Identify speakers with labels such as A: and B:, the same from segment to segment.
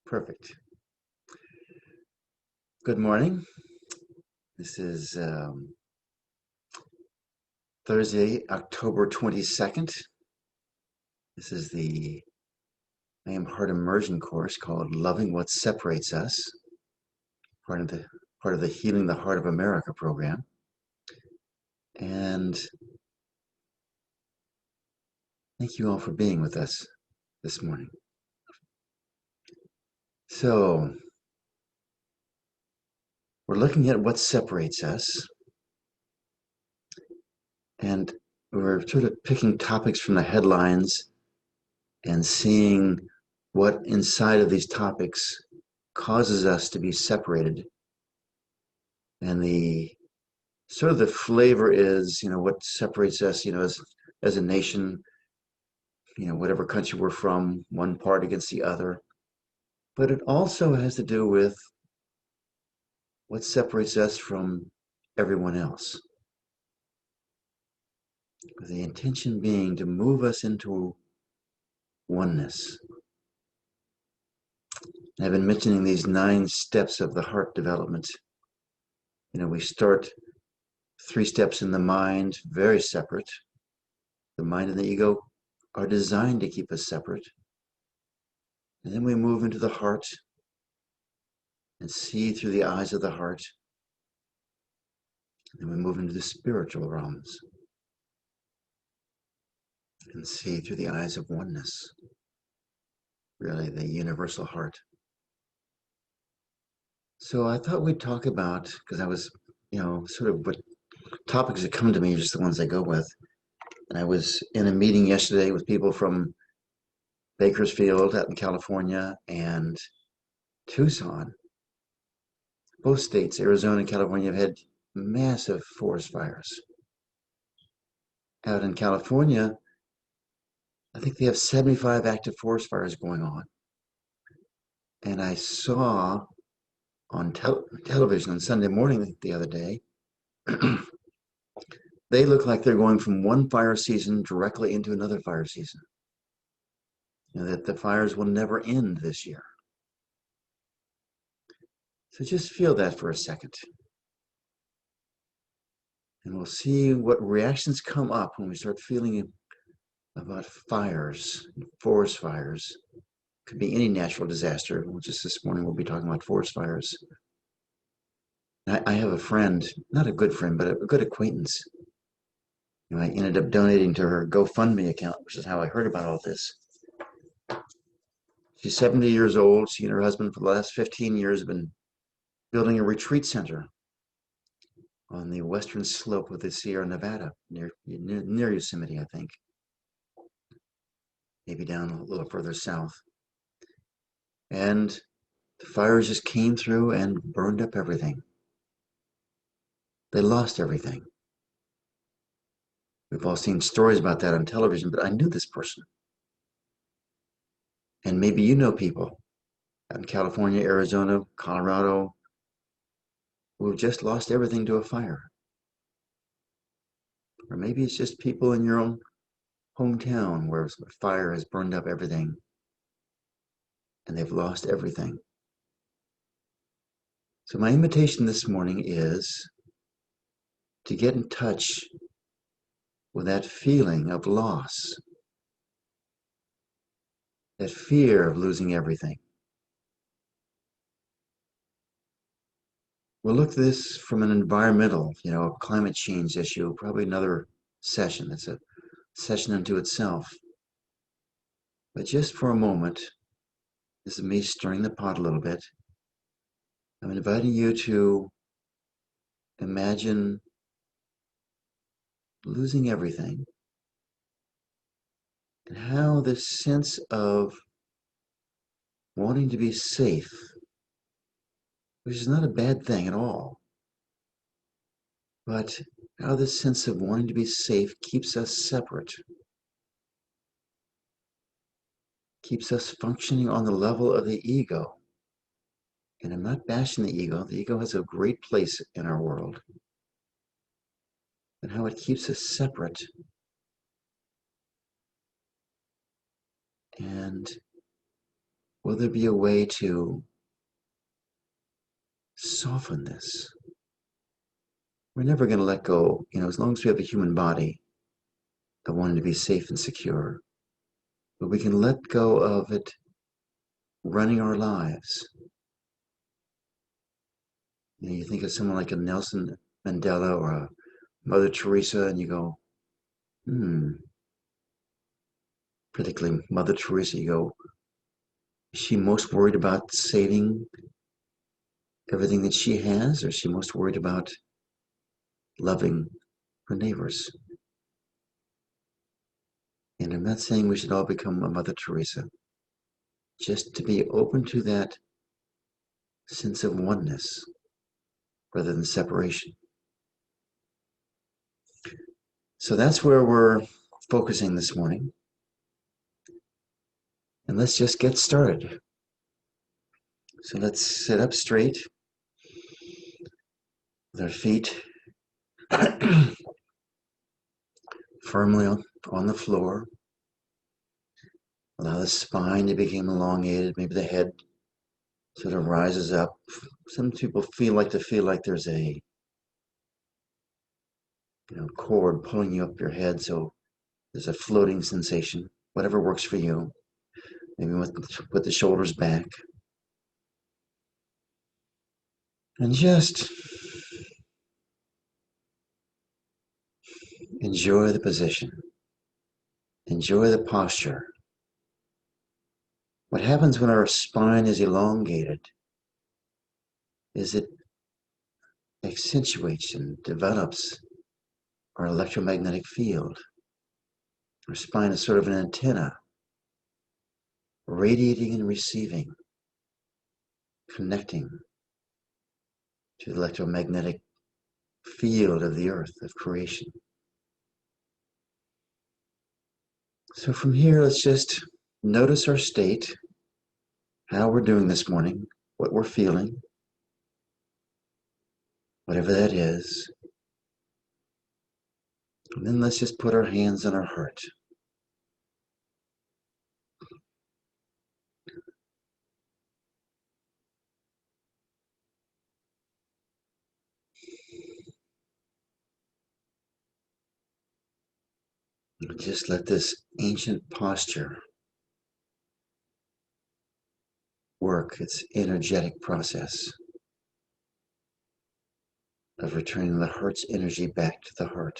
A: Perfect. Good morning. This is Thursday, October 22nd. This is the I Am Heart Immersion course called Loving What Separates Us, part of the Healing the Heart of America program. And thank you all for being with us this morning. So, we're looking at what separates us, and we're sort of picking topics from the headlines and seeing what inside of these topics causes us to be separated. And the sort of the flavor is, what separates us, as a nation, whatever country we're from, one part against the other. But it also has to do with what separates us from everyone else. With the intention being to move us into oneness. I've been mentioning these 9 steps of the heart development. We start 3 steps in the mind, very separate. The mind and the ego are designed to keep us separate. And then we move into the heart and see through the eyes of the heart. And then we move into the spiritual realms and see through the eyes of oneness, really the universal heart. So I thought we'd talk about, because I was, sort of what topics that come to me are just the ones I go with. And I was in a meeting yesterday with people from Bakersfield out in California and Tucson. Both states, Arizona and California, have had massive forest fires. Out in California, I think they have 75 active forest fires going on. And I saw on television on Sunday morning the other day, they look like they're going from one fire season directly into another fire season. That the fires will never end this year. So just feel that for a second. And we'll see what reactions come up when we start feeling about fires, forest fires. Could be any natural disaster. Just this morning we'll be talking about forest fires. I have a friend, not a good friend, but a good acquaintance. I ended up donating to her GoFundMe account, which is how I heard about all this. She's 70 years old. She and her husband for the last 15 years have been building a retreat center on the western slope of the Sierra Nevada, near Yosemite, I think. Maybe down a little further south. And the fires just came through and burned up everything. They lost everything. We've all seen stories about that on television, but I knew this person. And maybe you know people out in California, Arizona, Colorado, who have just lost everything to a fire. Or maybe it's just people in your own hometown where a fire has burned up everything and they've lost everything. So my invitation this morning is to get in touch with that feeling of loss, that fear of losing everything. We'll look at this from an environmental, climate change issue, probably another session. It's a session unto itself. But just for a moment, this is me stirring the pot a little bit. I'm inviting you to imagine losing everything and how this sense of wanting to be safe, which is not a bad thing at all, but how this sense of wanting to be safe keeps us separate, keeps us functioning on the level of the ego. And I'm not bashing the ego. The ego has a great place in our world. But how it keeps us separate. And will there be a way to soften this? We're never going to let go, as long as we have a human body, of wanting to be safe and secure. But we can let go of it running our lives. You think of someone like a Nelson Mandela or a Mother Teresa, and you go, particularly Mother Teresa, you go, is she most worried about saving everything that she has, or is she most worried about loving her neighbors? And I'm not saying we should all become a Mother Teresa, just to be open to that sense of oneness rather than separation. So that's where we're focusing this morning. And let's just get started. So let's sit up straight with our feet firmly on the floor. Allow the spine to become elongated. Maybe the head sort of rises up. Some people feel like there's a cord pulling you up your head, so there's a floating sensation. Whatever works for you. Maybe with the shoulders back. And just enjoy the position. Enjoy the posture. What happens when our spine is elongated is it accentuates and develops our electromagnetic field. Our spine is sort of an antenna, radiating and receiving, connecting to the electromagnetic field of the earth, of creation. So from here, let's just notice our state, how we're doing this morning, what we're feeling, whatever that is. And then let's just put our hands on our heart. And just let this ancient posture work its energetic process of returning the heart's energy back to the heart.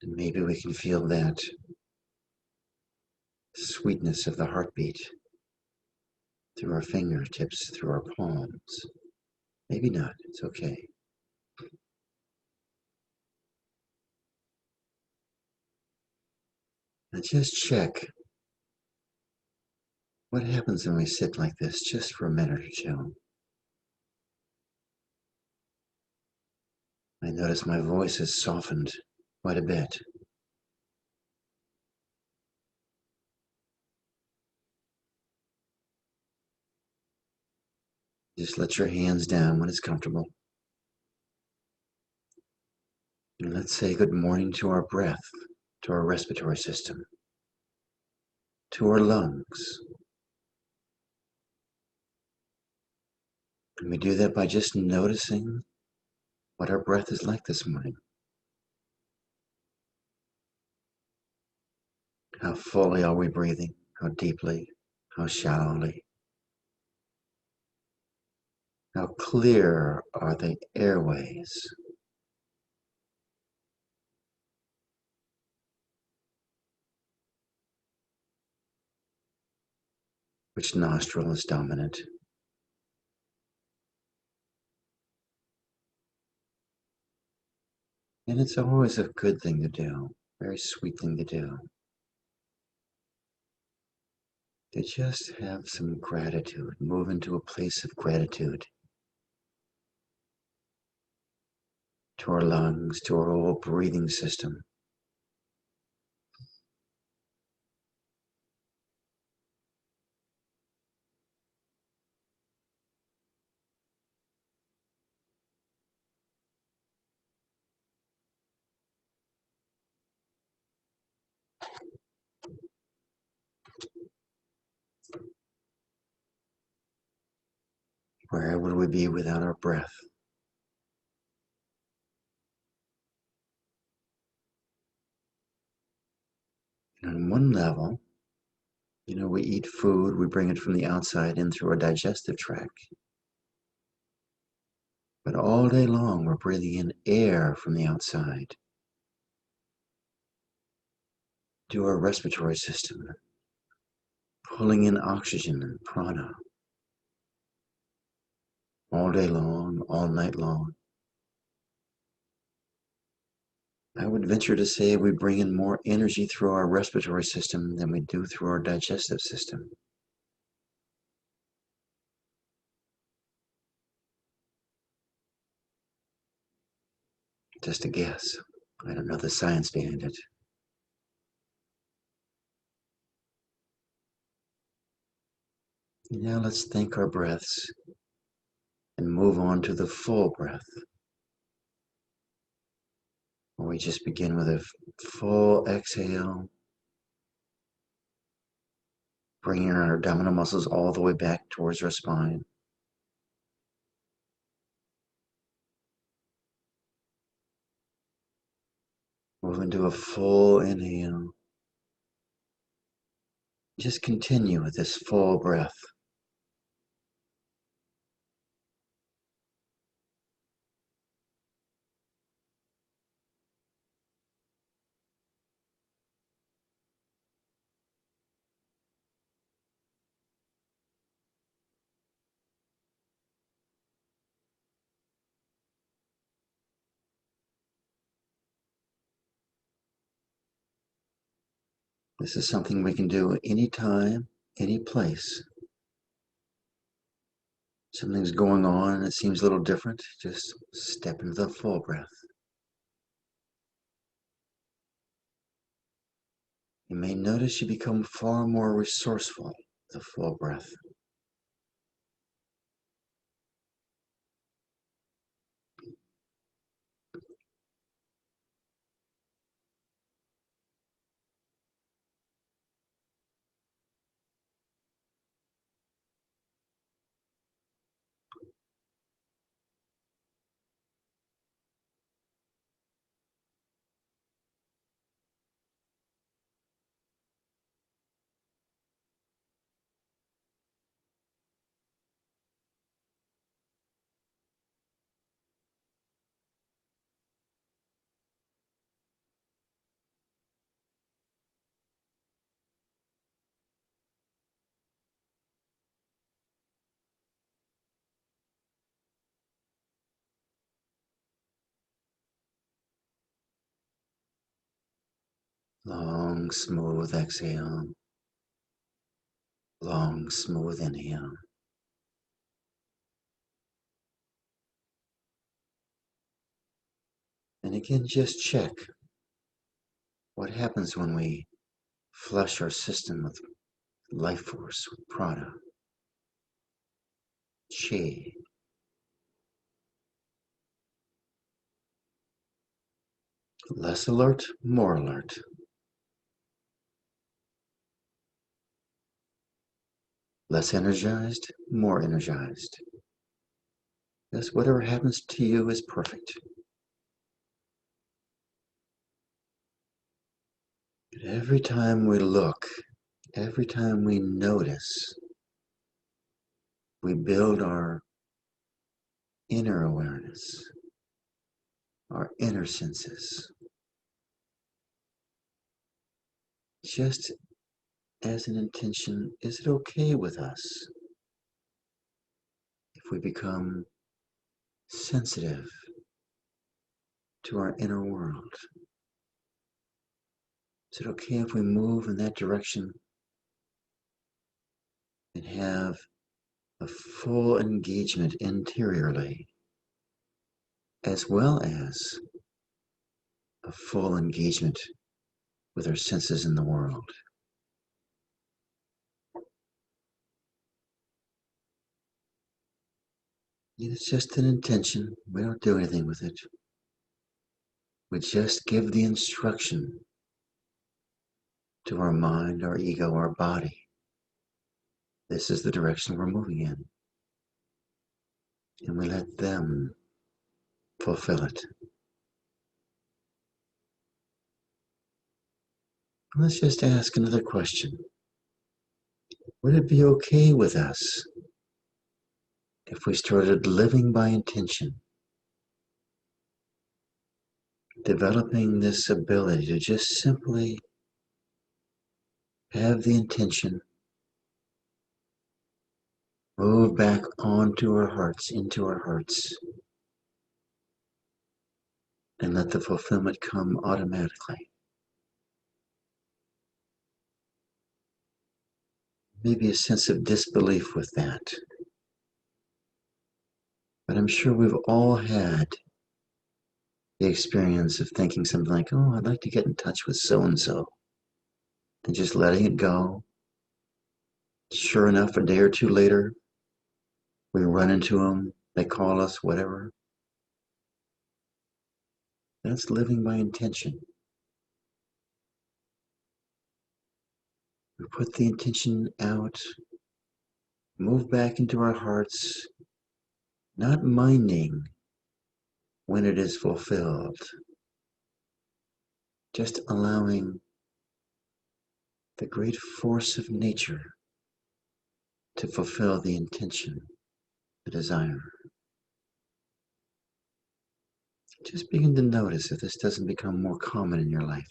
A: And maybe we can feel that sweetness of the heartbeat through our fingertips, through our palms. Maybe not, it's okay. And just check what happens when we sit like this just for a minute or two. I notice my voice has softened quite a bit. Just let your hands down when it's comfortable. And let's say good morning to our breath, to our respiratory system, to our lungs. And we do that by just noticing what our breath is like this morning. How fully are we breathing? How deeply? How shallowly? How clear are the airways? Which nostril is dominant? And it's always a good thing to do, very sweet thing to do. To just have some gratitude, move into a place of gratitude to our lungs, to our whole breathing system. Where would we be without our breath? And on one level, we eat food, we bring it from the outside in through our digestive tract. But all day long, we're breathing in air from the outside to our respiratory system, pulling in oxygen and prana all day long, all night long. I would venture to say we bring in more energy through our respiratory system than we do through our digestive system. Just a guess. I don't know the science behind it. Now let's thank our breaths and move on to the full breath. Where we just begin with a full exhale, bringing our abdominal muscles all the way back towards our spine. Move into a full inhale. Just continue with this full breath. This is something we can do anytime, any place. Something's going on and it seems a little different. Just step into the full breath. You may notice you become far more resourceful with the full breath. Long, smooth exhale. Long, smooth inhale. And again, just check what happens when we flush our system with life force, with prana. chi. Less alert, more alert. Less energized, more energized. Yes, whatever happens to you is perfect. But every time we look, every time we notice, we build our inner awareness, our inner senses. Just as an intention, is it okay with us if we become sensitive to our inner world? Is it okay if we move in that direction and have a full engagement interiorly, as well as a full engagement with our senses in the world? It's just an intention. We don't do anything with it. We just give the instruction to our mind, our ego, our body. This is the direction we're moving in. And we let them fulfill it. Let's just ask another question. Would it be okay with us if we started living by intention, developing this ability to just simply have the intention move back onto our hearts, into our hearts, and let the fulfillment come automatically? Maybe a sense of disbelief with that. But I'm sure we've all had the experience of thinking something like, oh, I'd like to get in touch with so-and-so, and just letting it go. Sure enough, a day or two later, we run into them, they call us, whatever. That's living by intention. We put the intention out, move back into our hearts, not minding when it is fulfilled, just allowing the great force of nature to fulfill the intention, the desire. Just begin to notice if this doesn't become more common in your life.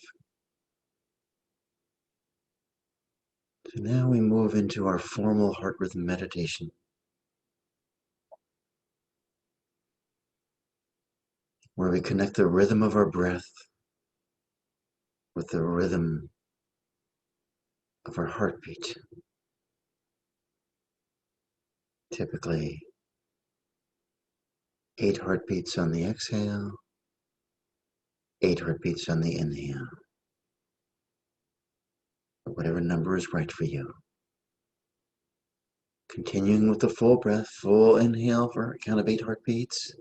A: So now we move into our formal heart rhythm meditation, where we connect the rhythm of our breath with the rhythm of our heartbeat. Typically, 8 heartbeats on the exhale, 8 heartbeats on the inhale. Whatever number is right for you. Continuing with the full breath, full inhale for a count of 8 heartbeats,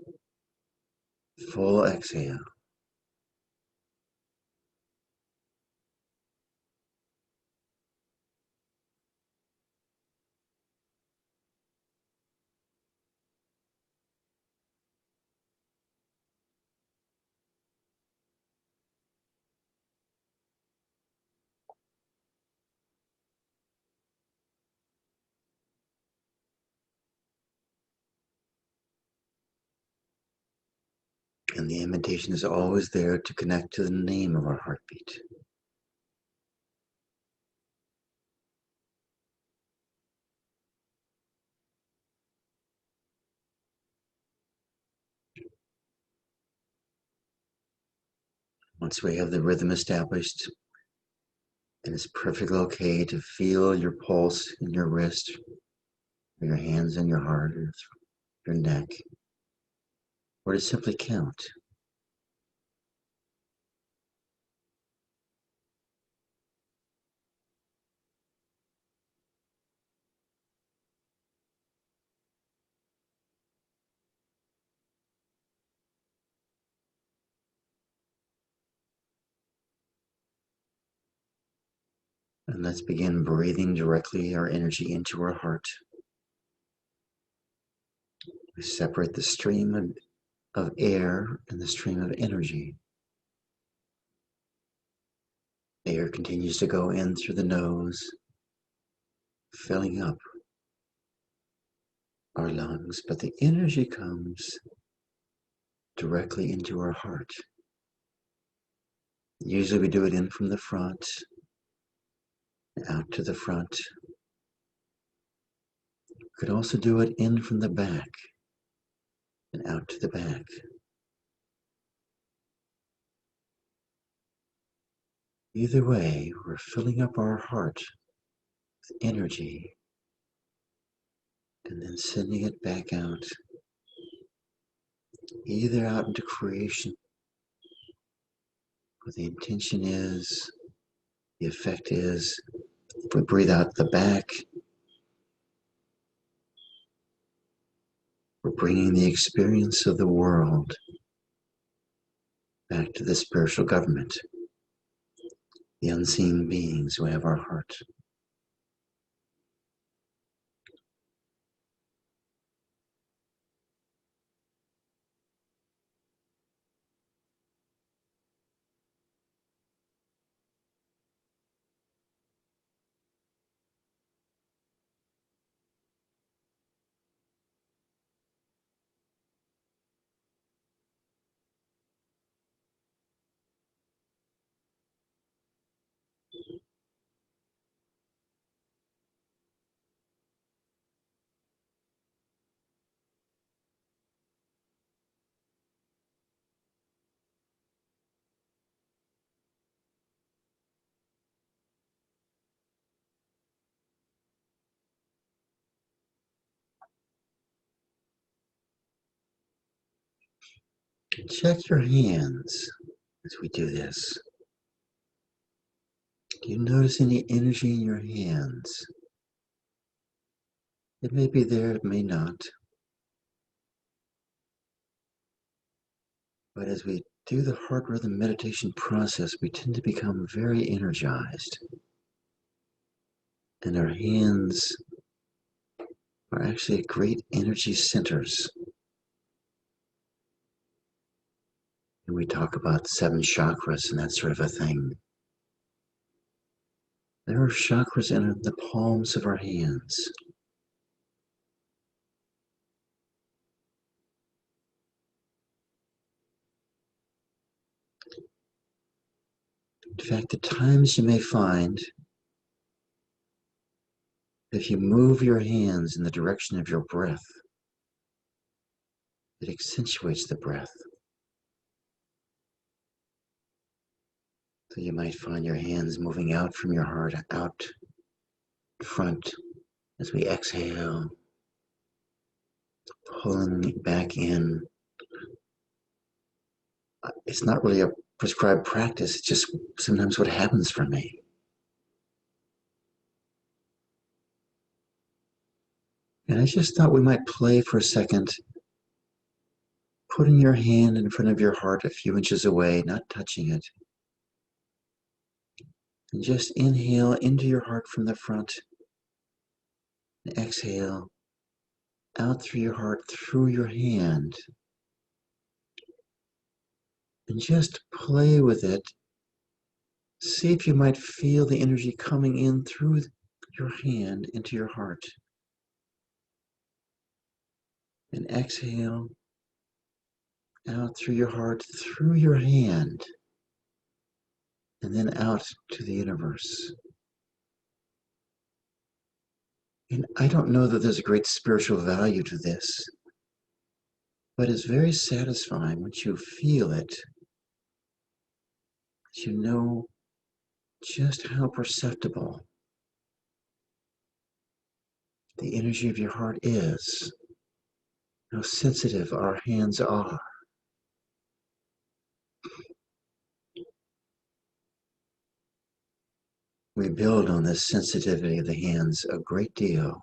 A: full exhale. And the invitation is always there to connect to the name of our heartbeat. Once we have the rhythm established, then it's perfectly okay to feel your pulse in your wrist, or your hands in your heart, or your neck, or to simply count. And let's begin breathing directly our energy into our heart. We separate the stream of air and the stream of energy. Air continues to go in through the nose, filling up our lungs, but the energy comes directly into our heart. Usually we do it in from the front, out to the front. We could also do it in from the back and out to the back. Either way, we're filling up our heart with energy and then sending it back out, either out into creation, where the intention is, the effect is, if we breathe out the back, we're bringing the experience of the world back to the spiritual government, the unseen beings who have our heart. Check your hands as we do this. Do you notice any energy in your hands? It may be there, it may not. But as we do the heart rhythm meditation process, we tend to become very energized. And our hands are actually great energy centers. And we talk about 7 chakras and that sort of a thing. There are chakras in the palms of our hands. In fact, the times you may find if you move your hands in the direction of your breath, it accentuates the breath. So you might find your hands moving out from your heart, out front as we exhale, pulling it back in. It's not really a prescribed practice, it's just sometimes what happens for me. And I just thought we might play for a second, putting your hand in front of your heart a few inches away, not touching it. And just inhale into your heart from the front, and exhale out through your heart, through your hand. And just play with it. See if you might feel the energy coming in through your hand into your heart. And exhale out through your heart, through your hand, and then out to the universe. And I don't know that there's a great spiritual value to this, but it's very satisfying once you feel it, that you know just how perceptible the energy of your heart is, how sensitive our hands are. We build on this sensitivity of the hands a great deal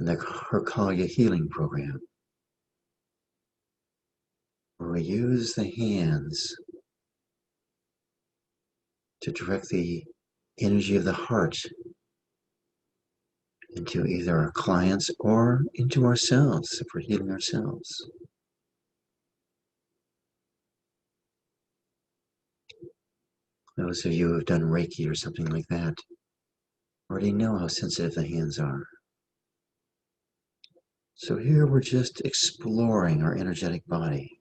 A: in the Herkalia healing program, where we use the hands to direct the energy of the heart into either our clients or into ourselves if we're healing ourselves. Those of you who have done Reiki or something like that already know how sensitive the hands are. So here we're just exploring our energetic body.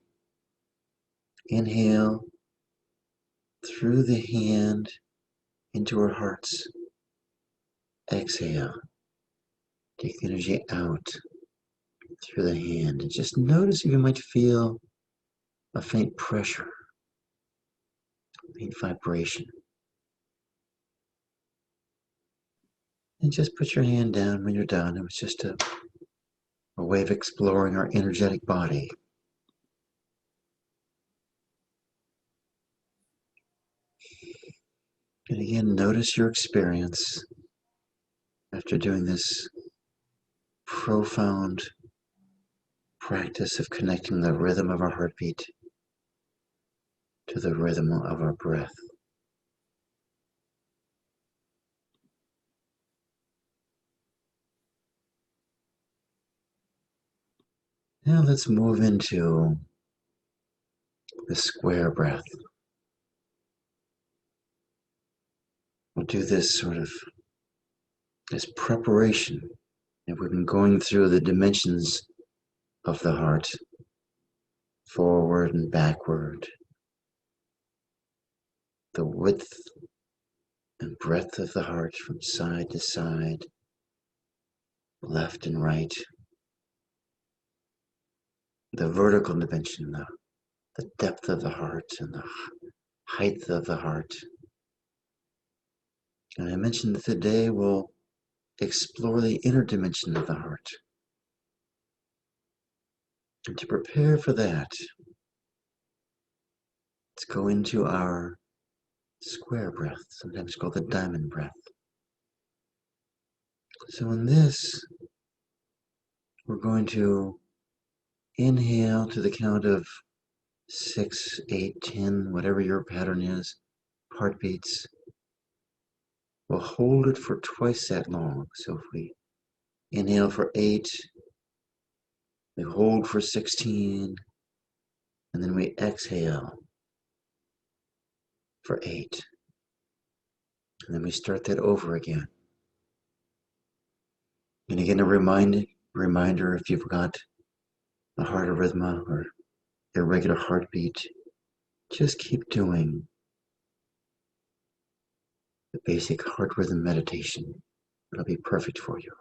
A: Inhale through the hand into our hearts. Exhale. Take the energy out through the hand. And just notice if you might feel a faint pressure, a faint vibration. And just put your hand down when you're done. It was just a way of exploring our energetic body. And again, notice your experience after doing this profound practice of connecting the rhythm of our heartbeat to the rhythm of our breath. Now let's move into the square breath. We'll do this sort of as preparation. And we've been going through the dimensions of the heart, forward and backward, the width and breadth of the heart from side to side, left and right, the vertical dimension, the depth of the heart and the height of the heart. And I mentioned that today we'll explore the inner dimension of the heart. And to prepare for that, let's go into our square breath, sometimes called the diamond breath. So in this, we're going to inhale to the count of 6, 8, 10, whatever your pattern is, heartbeats. We'll hold it for twice that long. So if we inhale for 8, we hold for 16, and then we exhale for 8. And then we start that over again. And again, a reminder if you've got a heart arrhythmia or irregular heartbeat, just keep doing the basic heart rhythm meditation. It'll be perfect for you.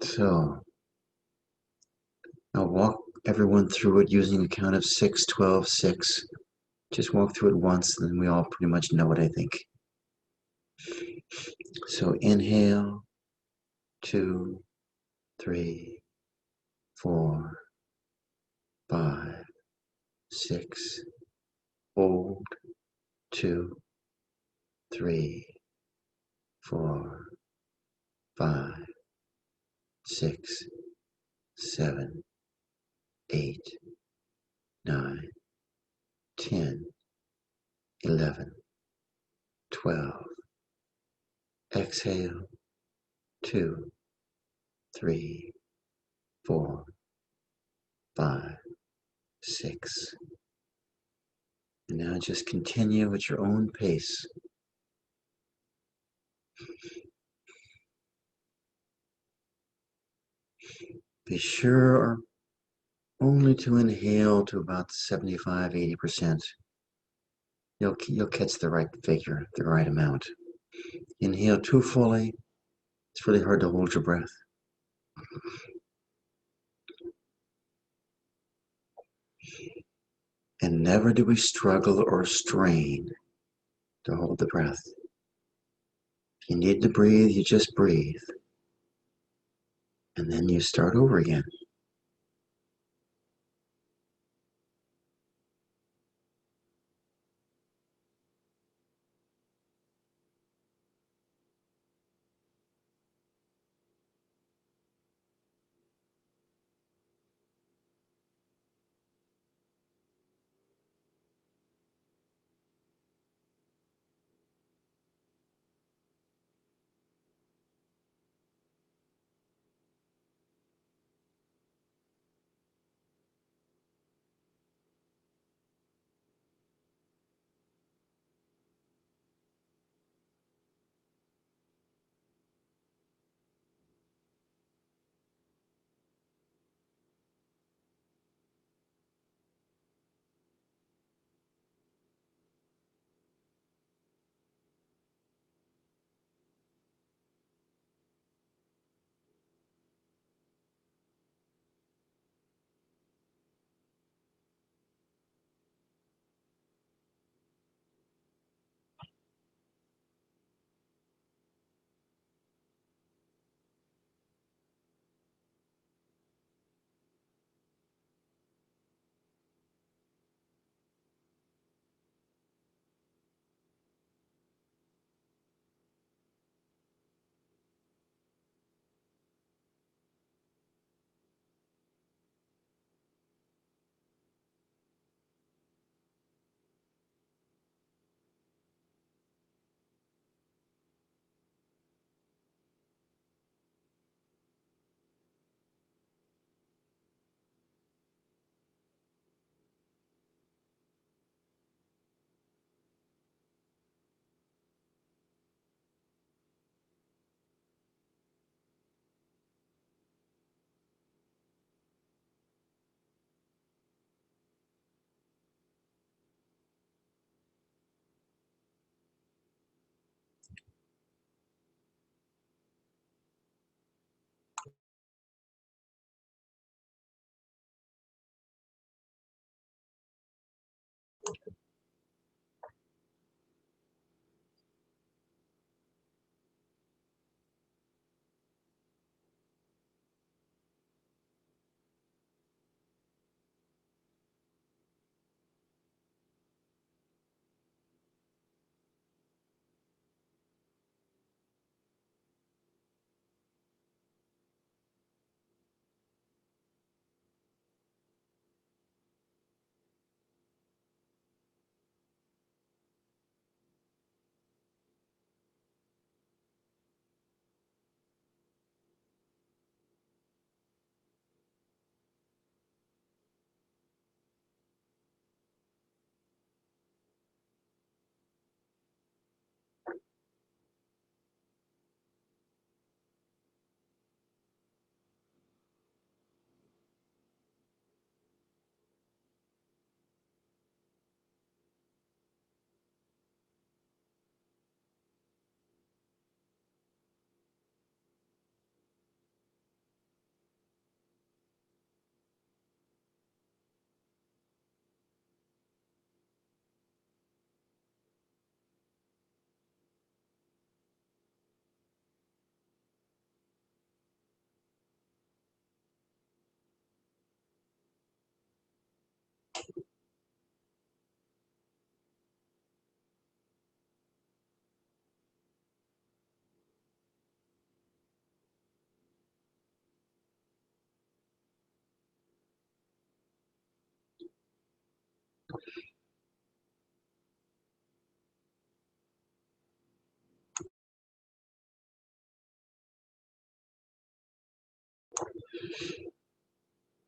A: So, I'll walk everyone through it using a count of 6, 12, 6. Just walk through it once, and then we all pretty much know what I think. So inhale, 2, 3, 4, 5, 6. Hold, 2, 3, 4, 5, 6, 7, 8, 9, 10, 11, 12. Exhale, 2, 3, 4, 5, 6. And now just continue at your own pace. Be sure only to inhale to about 75, 80%. You'll catch the right figure, the right amount. Inhale too fully, it's really hard to hold your breath. And never do we struggle or strain to hold the breath. If you need to breathe, you just breathe. And then you start over again.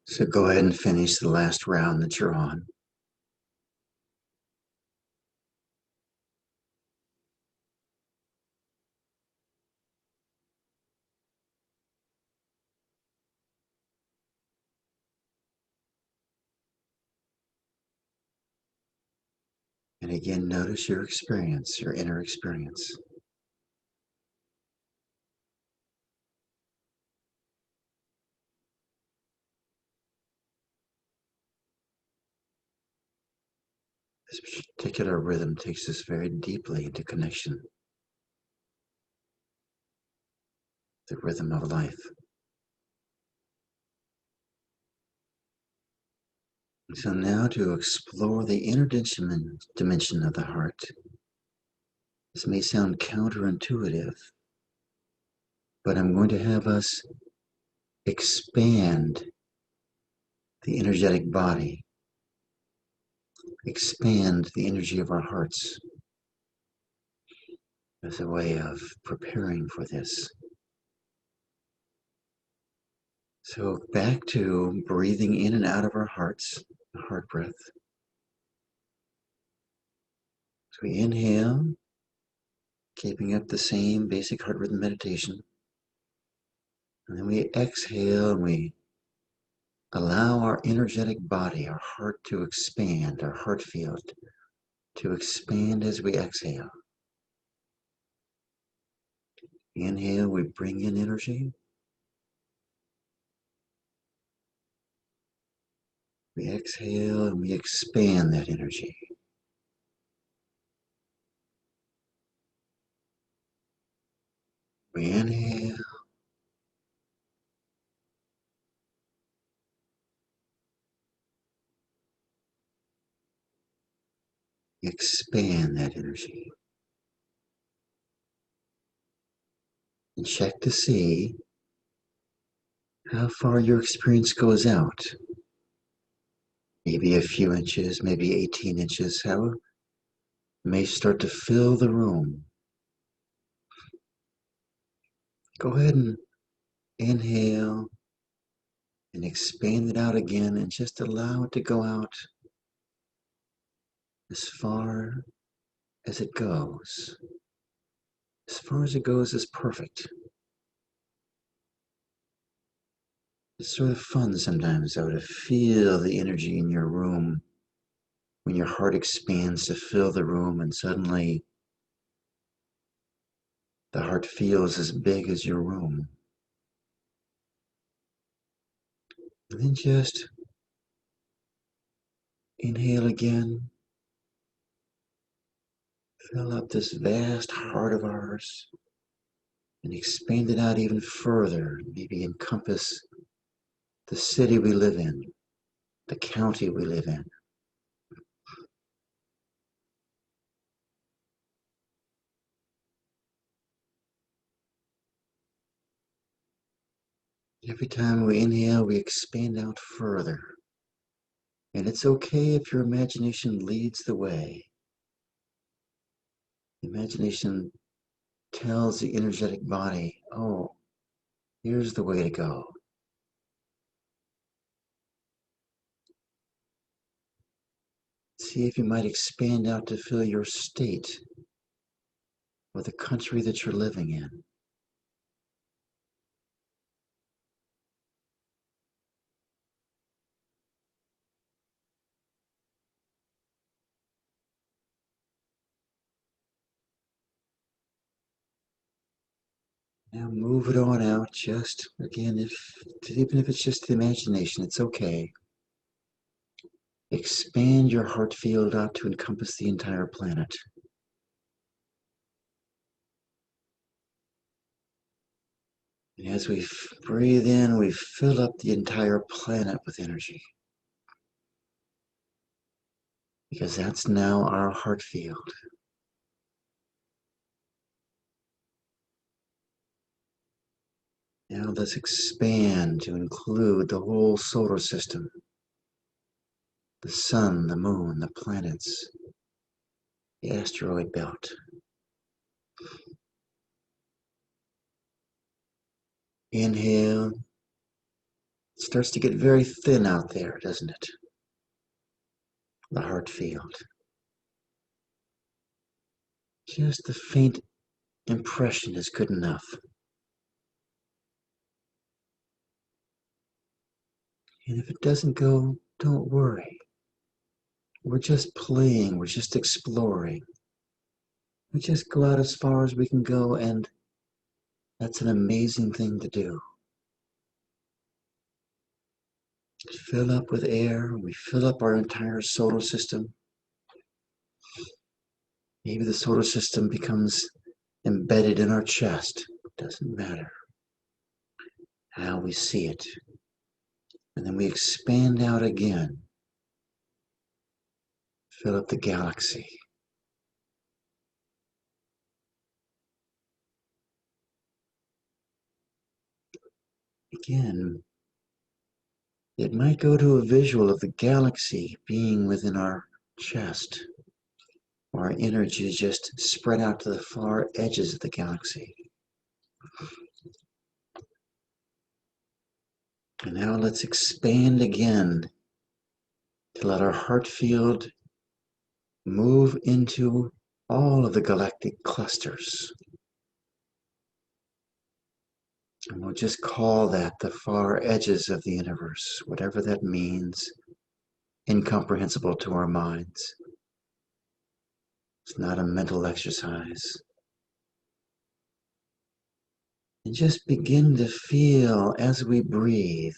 A: So go ahead and finish the last round that you're on. And again, notice your experience, your inner experience. This particular rhythm takes us very deeply into connection, the rhythm of life. So now to explore the inner dimension of the heart. This may sound counterintuitive, but I'm going to have us expand the energetic body, expand the energy of our hearts as a way of preparing for this. So back to breathing in and out of our hearts, heart breath. So we inhale, keeping up the same basic heart rhythm meditation. And then we exhale and we allow our energetic body, our heart to expand, our heart field to expand as we exhale. Inhale, we bring in energy. We exhale and we expand that energy. We inhale, expand that energy. And check to see how far your experience goes out. Maybe a few inches, maybe 18 inches, how it may start to fill the room. Go ahead and inhale and expand it out again and just allow it to go out as far as it goes. As far as it goes is perfect. It's sort of fun sometimes, though, to feel the energy in your room when your heart expands to fill the room and suddenly the heart feels as big as your room. And then just inhale again. Fill up this vast heart of ours and expand it out even further. Maybe encompass the city we live in, the county we live in. Every time we inhale, we expand out further. And it's okay if your imagination leads the way. Imagination tells the energetic body, oh, here's the way to go. See if you might expand out to fill your state or the country that you're living in. Now move it on out, just again, even if it's just the imagination, it's okay. Expand your heart field out to encompass the entire planet. And as we breathe in, we fill up the entire planet with energy. Because that's now our heart field. Now let's expand to include the whole solar system. the sun, the moon, the planets, the asteroid belt. Inhale. It starts to get very thin out there, doesn't it? The heart field. Just the faint impression is good enough. And if it doesn't go, don't worry. We're just playing, we're just exploring. We just go out as far as we can go, and that's an amazing thing to do. Fill up with air, we fill up our entire solar system. Maybe the solar system becomes embedded in our chest. Doesn't matter how we see it. And then we expand out again. Fill up the galaxy. Again, it might go to a visual of the galaxy being within our chest. Our energy is just spread out to the far edges of the galaxy. And now let's expand again to let our heart field move into all of the galactic clusters. And we'll just call that the far edges of the universe, whatever that means, incomprehensible to our minds. It's not a mental exercise. And just begin to feel as we breathe.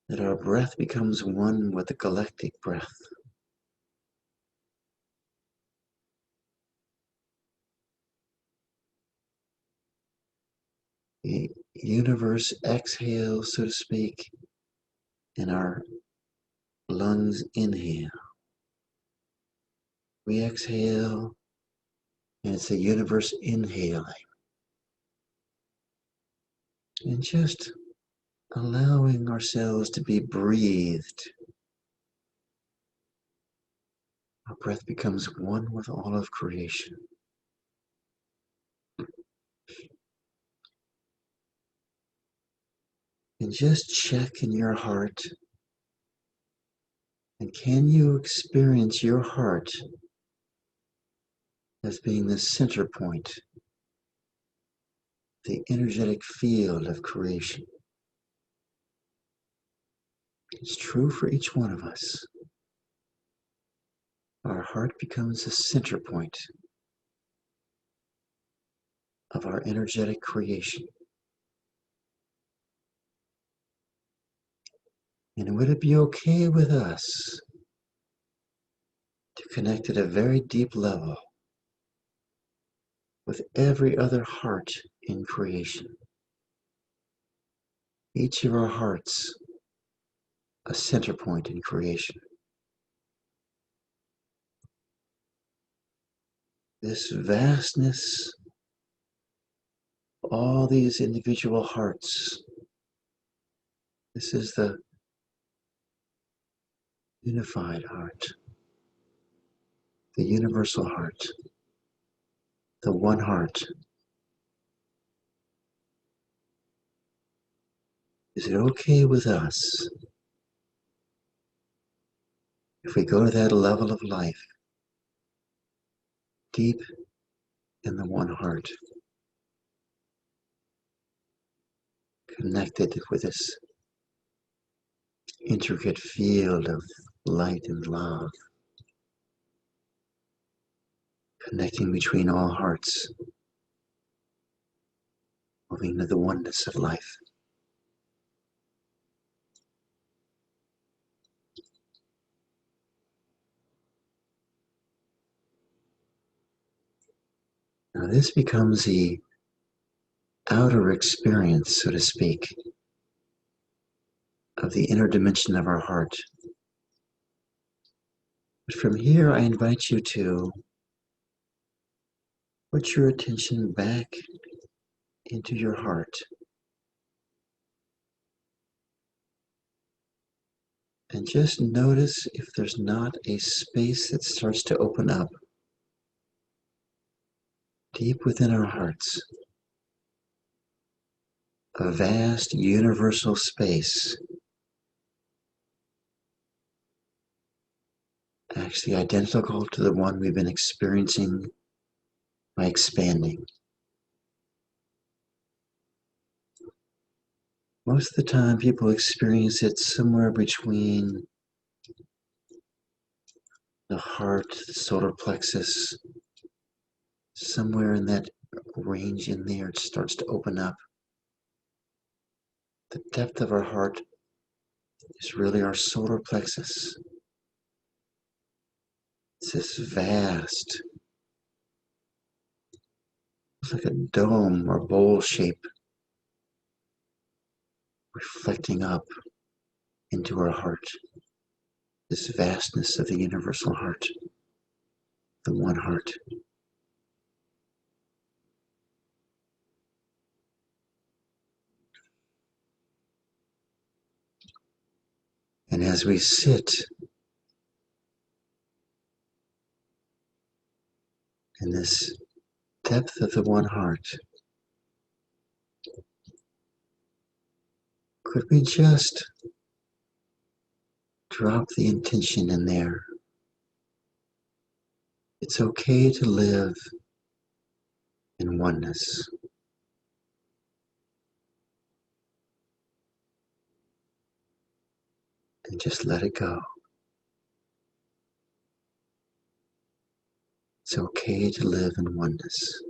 A: That our breath becomes one with the galactic breath. The universe exhales, so to speak, and our lungs inhale. We exhale, and it's the universe inhaling. And just allowing ourselves to be breathed. Our breath becomes one with all of creation. And just check in your heart. And can you experience your heart as being the center point, the energetic field of creation? It's true for each one of us. Our heart becomes the center point of our energetic creation. And would it be okay with us to connect at a very deep level with every other heart in creation? Each of our hearts a center point in creation. This vastness, all these individual hearts, this is the unified heart, the universal heart, the one heart. Is it okay with us if we go to that level of life, deep in the one heart, connected with this intricate field of light and love, connecting between all hearts, moving to the oneness of life? Now this becomes the outer experience, so to speak, of the inner dimension of our heart. But from here, I invite you to put your attention back into your heart. And just notice if there's not a space that starts to open up deep within our hearts. A vast universal space, actually identical to the one we've been experiencing by expanding. Most of the time, people experience it somewhere between the heart, the solar plexus, somewhere in that range in there, it starts to open up. The depth of our heart is really our solar plexus. It's this vast, it's like a dome or bowl shape reflecting up into our heart. This vastness of the universal heart, the one heart. And as we sit in this depth of the one heart, could we just drop the intention in there? It's okay to live in oneness. And just let it go. It's okay to live in oneness.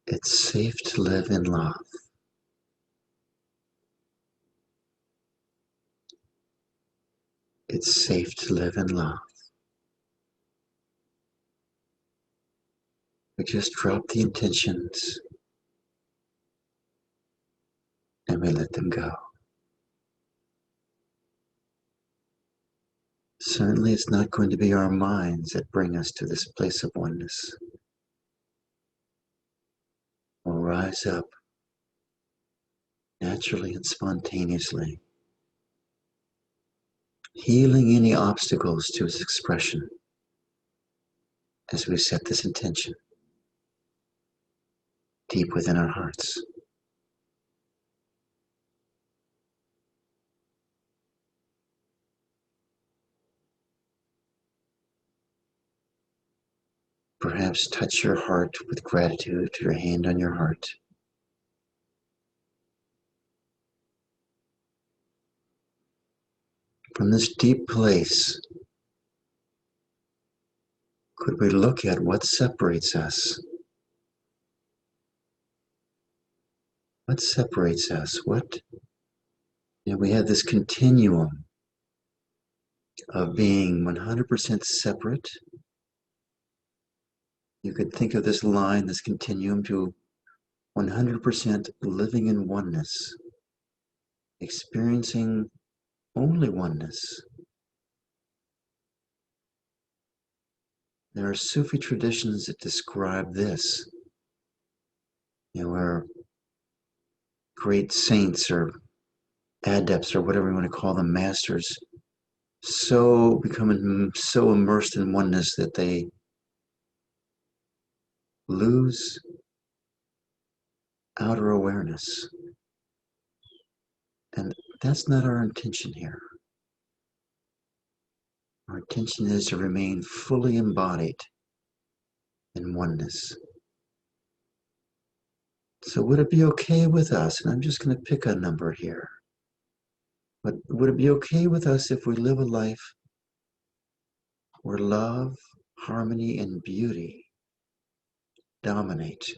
A: It's safe to live in love. It's safe to live in love. We just drop the intentions and we let them go. Certainly, it's not going to be our minds that bring us to this place of oneness. We'll rise up naturally and spontaneously, healing any obstacles to its expression as we set this intention deep within our hearts. Perhaps touch your heart with gratitude, your hand on your heart. From this deep place, could we look at what separates us? What separates us? We have this continuum of being 100% separate. You could think of this line, this continuum, to 100% living in oneness, experiencing only oneness. There are Sufi traditions that describe this, where great saints or adepts or whatever you want to call them, masters, so becoming so immersed in oneness that they lose outer awareness. And that's not our intention here. Our intention is to remain fully embodied in oneness. So would it be okay with us, and I'm just going to pick a number here, but would it be okay with us if we live a life where love, harmony, and beauty dominate?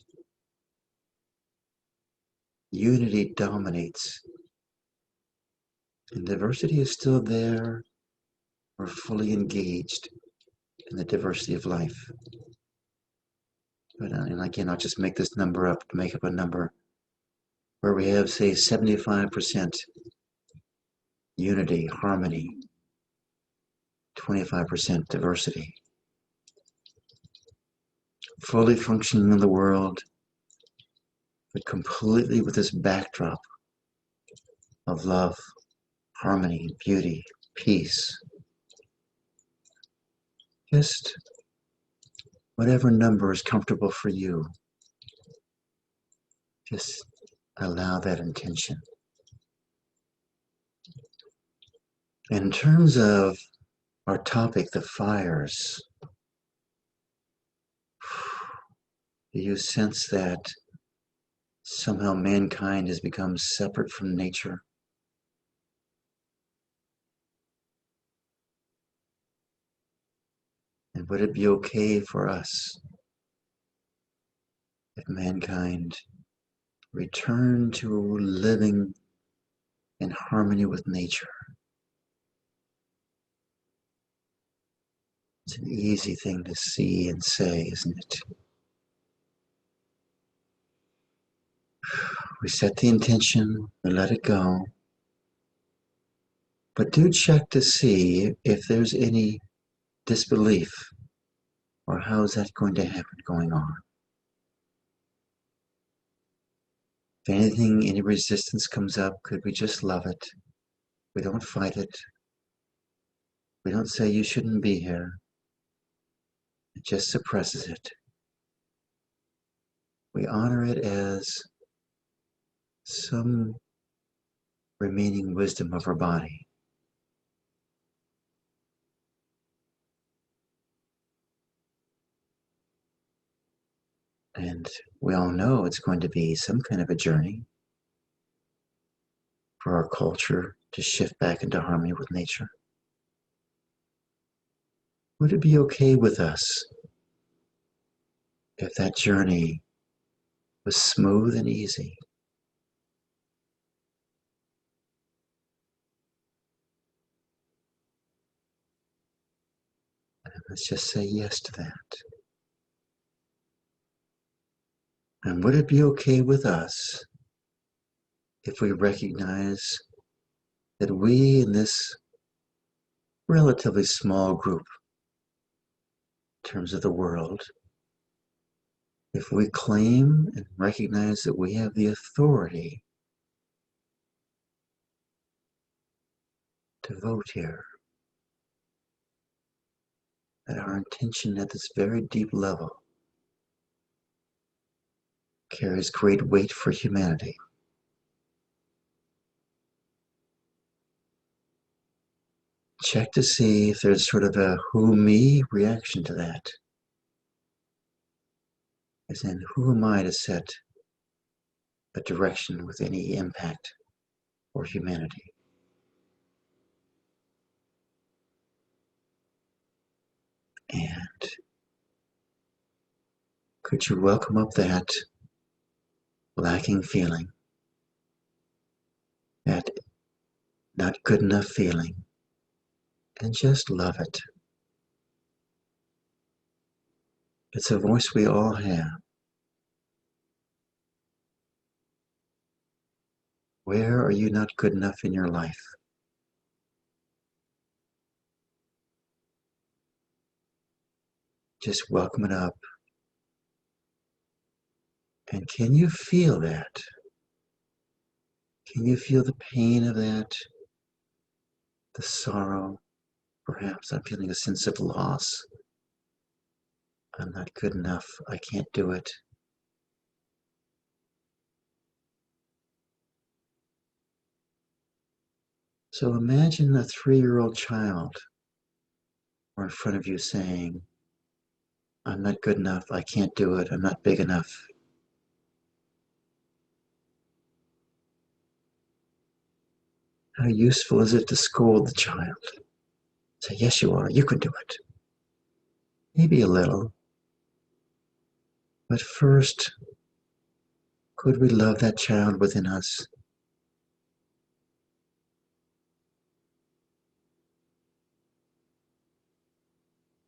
A: Unity dominates. And diversity is still there. We're fully engaged in the diversity of life. But and again, I'll just make this number up, make up a number where we have, say, 75% unity, harmony, 25% diversity. fully functioning in the world, but completely with this backdrop of love, harmony, beauty, peace. Just whatever number is comfortable for you, just allow that intention. And in terms of our topic, the fires, do you sense that somehow mankind has become separate from nature? And would it be okay for us if mankind returned to living in harmony with nature? It's an easy thing to see and say, isn't it? We set the intention, we let it go, but do check to see if there's any disbelief or how is that going to happen going on. If anything, any resistance comes up, could we just love it? We don't fight it. We don't say you shouldn't be here. It just suppresses it. We honor it as some remaining wisdom of our body. And we all know it's going to be some kind of a journey for our culture to shift back into harmony with nature. Would it be okay with us if that journey was smooth and easy? And let's just say yes to that. And would it be okay with us if we recognize that we in this relatively small group in terms of the world, if we claim and recognize that we have the authority to vote here, that our intention at this very deep level carries great weight for humanity. Check to see if there's sort of a who me reaction to that. As in, who am I to set a direction with any impact for humanity? And could you welcome up that lacking feeling, that not good enough feeling, and just love it? It's a voice we all have. Where are you not good enough in your life? Just welcome it up. And can you feel that? Can you feel the pain of that? The sorrow? Perhaps I'm feeling a sense of loss. I'm not good enough. I can't do it. So imagine a 3-year-old child or in front of you saying, I'm not good enough. I can't do it. I'm not big enough. How useful is it to scold the child? Say, yes, you are. You can do it. Maybe a little. But first, could we love that child within us?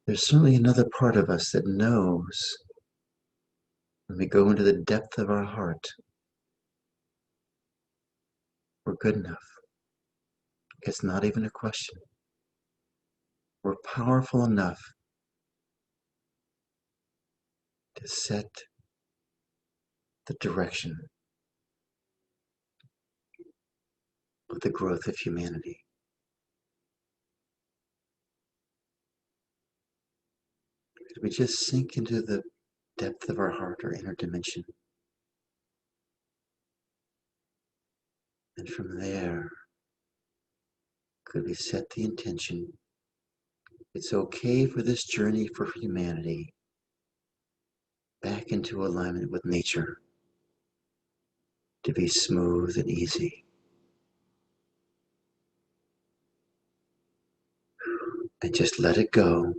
A: There's certainly another part of us that knows when we go into the depth of our heart, we're good enough. It's not even a question. We're powerful enough to set the direction of the growth of humanity. We just sink into the depth of our heart, our inner dimension. And from there, could we set the intention? It's okay for this journey for humanity back into alignment with nature to be smooth and easy. And just let it go.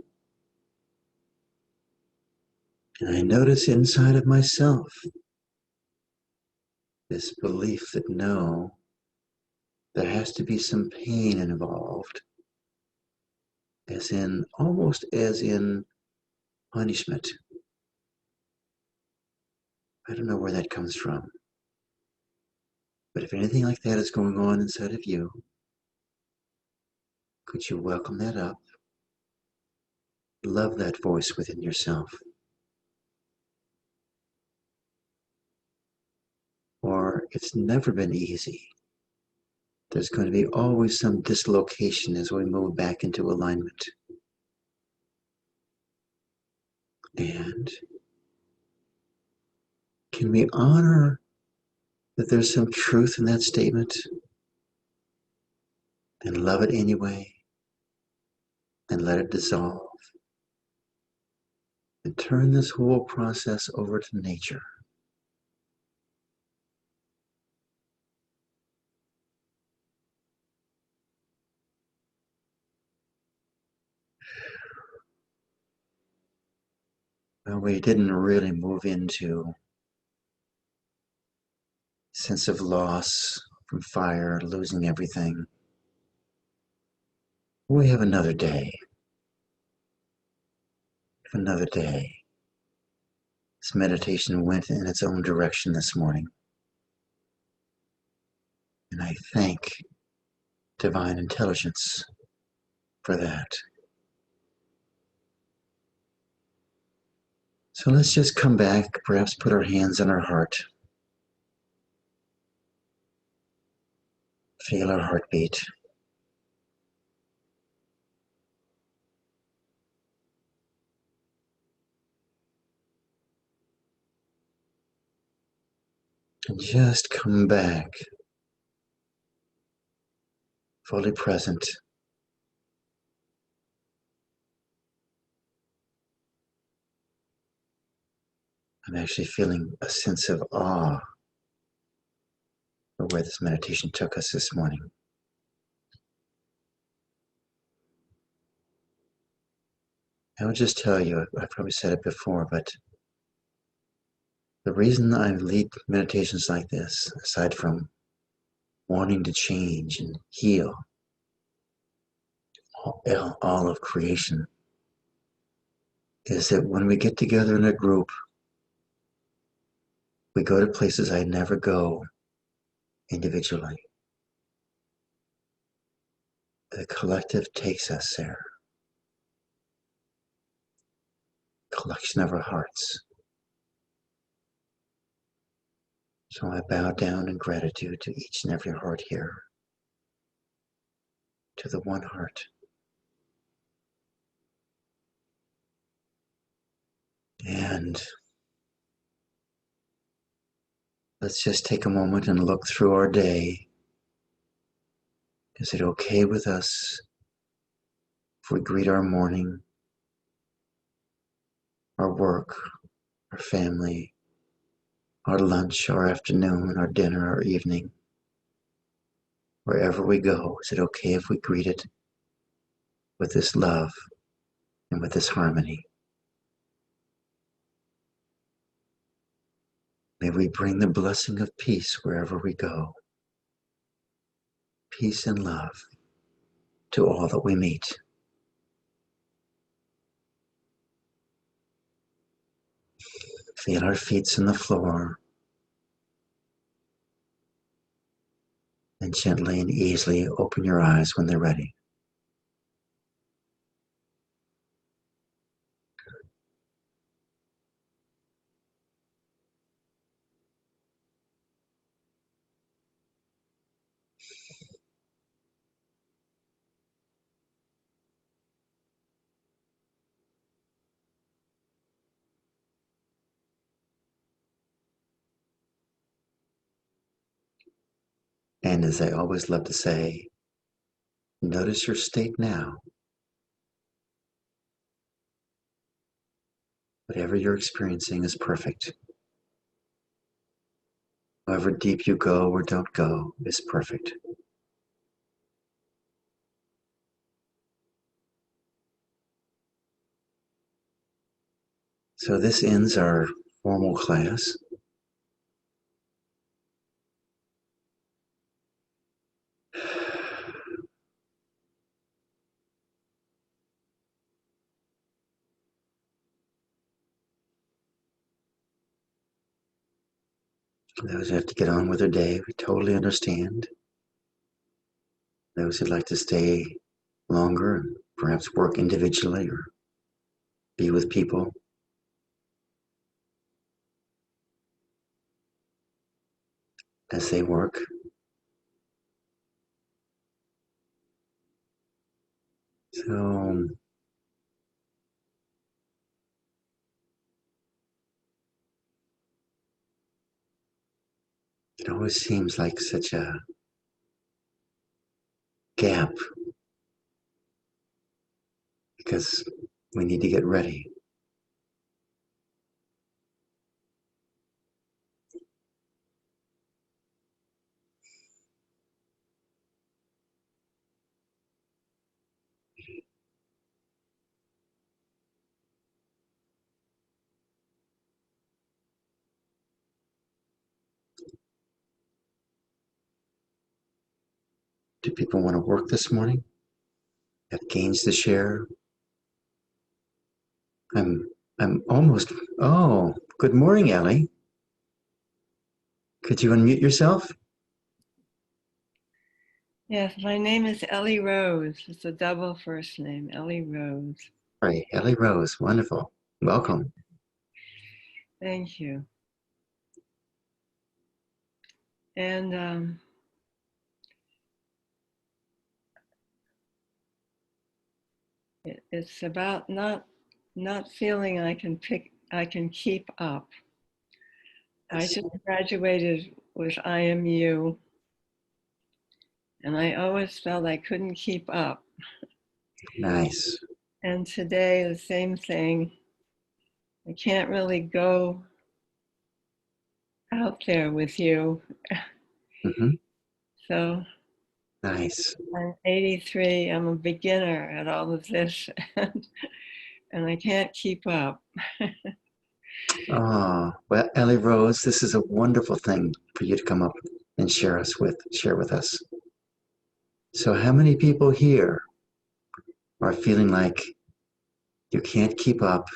A: And I notice inside of myself this belief that no, there has to be some pain involved, almost as in punishment. I don't know where that comes from. But if anything like that is going on inside of you, could you welcome that up? Love that voice within yourself. Or it's never been easy. There's going to be always some dislocation as we move back into alignment. And can we honor that there's some truth in that statement and love it anyway and let it dissolve and turn this whole process over to nature? Well, we didn't really move into sense of loss from fire, losing everything. We have another day. Another day. This meditation went in its own direction this morning. And I thank divine intelligence for that. So let's just come back, perhaps put our hands on our heart. Feel our heartbeat. And just come back, fully present. I'm actually feeling a sense of awe for where this meditation took us this morning. I will just tell you, I probably said it before, but the reason I lead meditations like this, aside from wanting to change and heal all of creation, is that when we get together in a group, we go to places I never go individually. The collective takes us there. Collection of our hearts. So I bow down in gratitude to each and every heart here, to the one heart. And let's just take a moment and look through our day. Is it okay with us if we greet our morning, our work, our family, our lunch, our afternoon, our dinner, our evening? Wherever we go, is it okay if we greet it with this love and with this harmony? May we bring the blessing of peace wherever we go. Peace and love to all that we meet. Feel our feet on the floor and gently and easily open your eyes when they're ready. And as I always love to say, notice your state now. Whatever you're experiencing is perfect. However deep you go or don't go is perfect. So this ends our formal class. Those who have to get on with their day, we totally understand. Those who'd like to stay longer and perhaps work individually or be with people, as they work. So it always seems like such a gap because we need to get ready. Do people want to work this morning? Have gains to share? I'm I'm almost oh, good morning, Ellie. Could you unmute yourself?
B: Yes, my name is Ellie Rose. It's a double first name, Ellie Rose.
A: Right, Ellie Rose, wonderful. Welcome.
B: Thank you. And it's about not feeling I can keep up. I just graduated with IMU, and I always felt I couldn't keep up.
A: Nice.
B: And today, the same thing. I can't really go out there with you.
A: Mm-hmm.
B: So
A: Nice.
B: I'm 83. I'm a beginner at all of this, and I can't keep up.
A: Oh, well, Ellie Rose, this is a wonderful thing for you to come up and share with us. So how many people here are feeling like you can't keep up,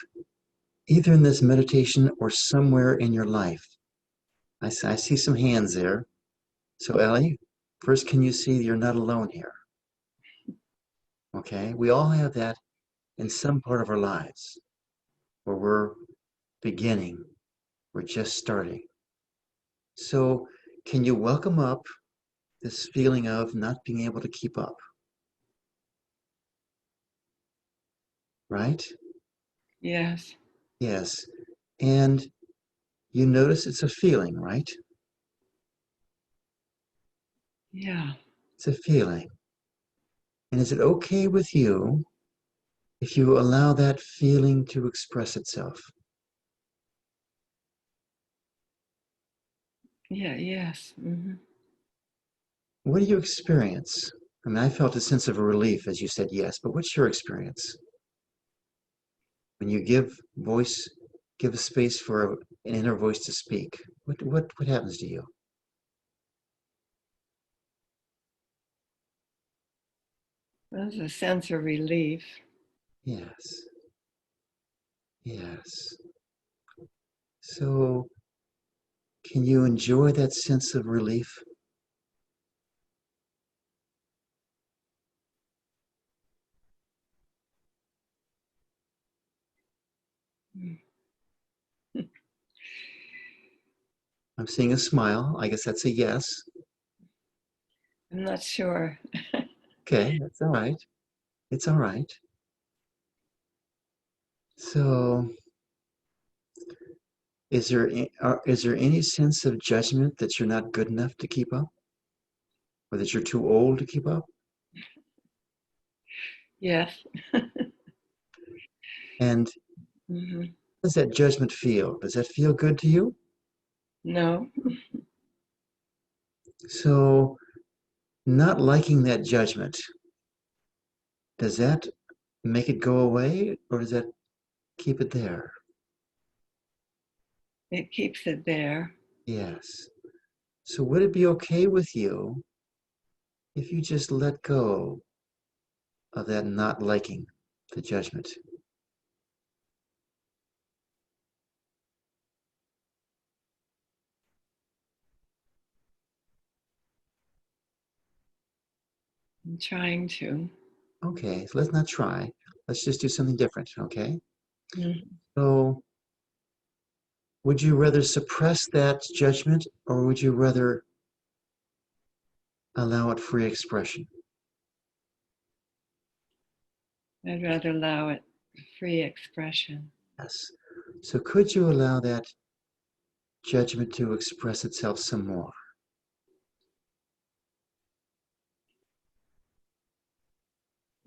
A: either in this meditation or somewhere in your life? I see some hands there. So Ellie, first, can you see you're not alone here? Okay, we all have that in some part of our lives where we're beginning, we're just starting. So can you welcome up this feeling of not being able to keep up, right?
B: Yes.
A: Yes. And you notice it's a feeling, right?
B: Yeah.
A: It's a feeling. And is it okay with you if you allow that feeling to express itself?
B: Yeah. Yes.
A: What do you experience? I mean, I felt a sense of relief as you said yes, but what's your experience? When you give a space for an inner voice to speak, what happens to you?
B: There's a sense of relief.
A: Yes, yes. So can you enjoy that sense of relief?
B: Mm.
A: I'm seeing a smile. I guess that's a yes.
B: I'm not sure.
A: Okay, that's all right. It's all right. So, is there any sense of judgment that you're not good enough to keep up? or that you're too old to keep up?
B: Yes.
A: And
B: Hmm.
A: how does that judgment feel? Does that feel good to you?
B: No,
A: So, not liking that judgment, does that make it go away or does that keep it there?
B: it keeps it there.
A: Yes. So, would it be okay with you if you just let go of that not liking the judgment?
B: I'm trying to.
A: Okay, so let's not try. Let's just do something different, okay?
B: Mhm.
A: So, would you rather suppress that judgment or would you rather allow it free expression?
B: I'd rather allow it free expression.
A: Yes. So, could you allow that judgment to express itself some more?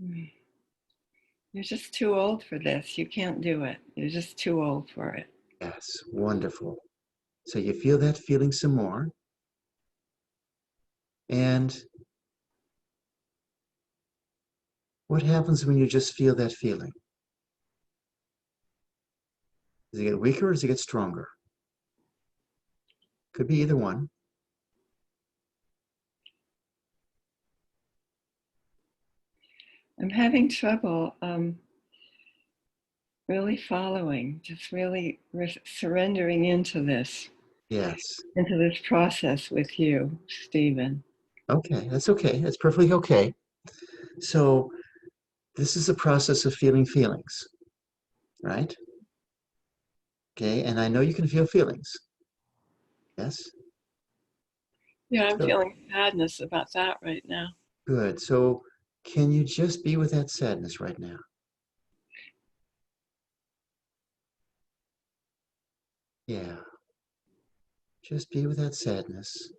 B: Mm. You're just too old for this. You can't do it. You're just too old for it.
A: Yes, wonderful. So, you feel that feeling some more. And what happens when you just feel that feeling? Does it get weaker or does it get stronger? Could be either one.
B: I'm having trouble really following, just really surrendering
A: Yes.
B: into this process with you, Stephen.
A: Okay, that's okay. That's perfectly okay. So, this is a process of feeling feelings, right? Okay, and I know you can feel feelings. Yes?
B: Yeah, I'm
A: So,
B: feeling sadness about that right now.
A: good. So, can you just be with that sadness right now? Yeah, just be with that sadness.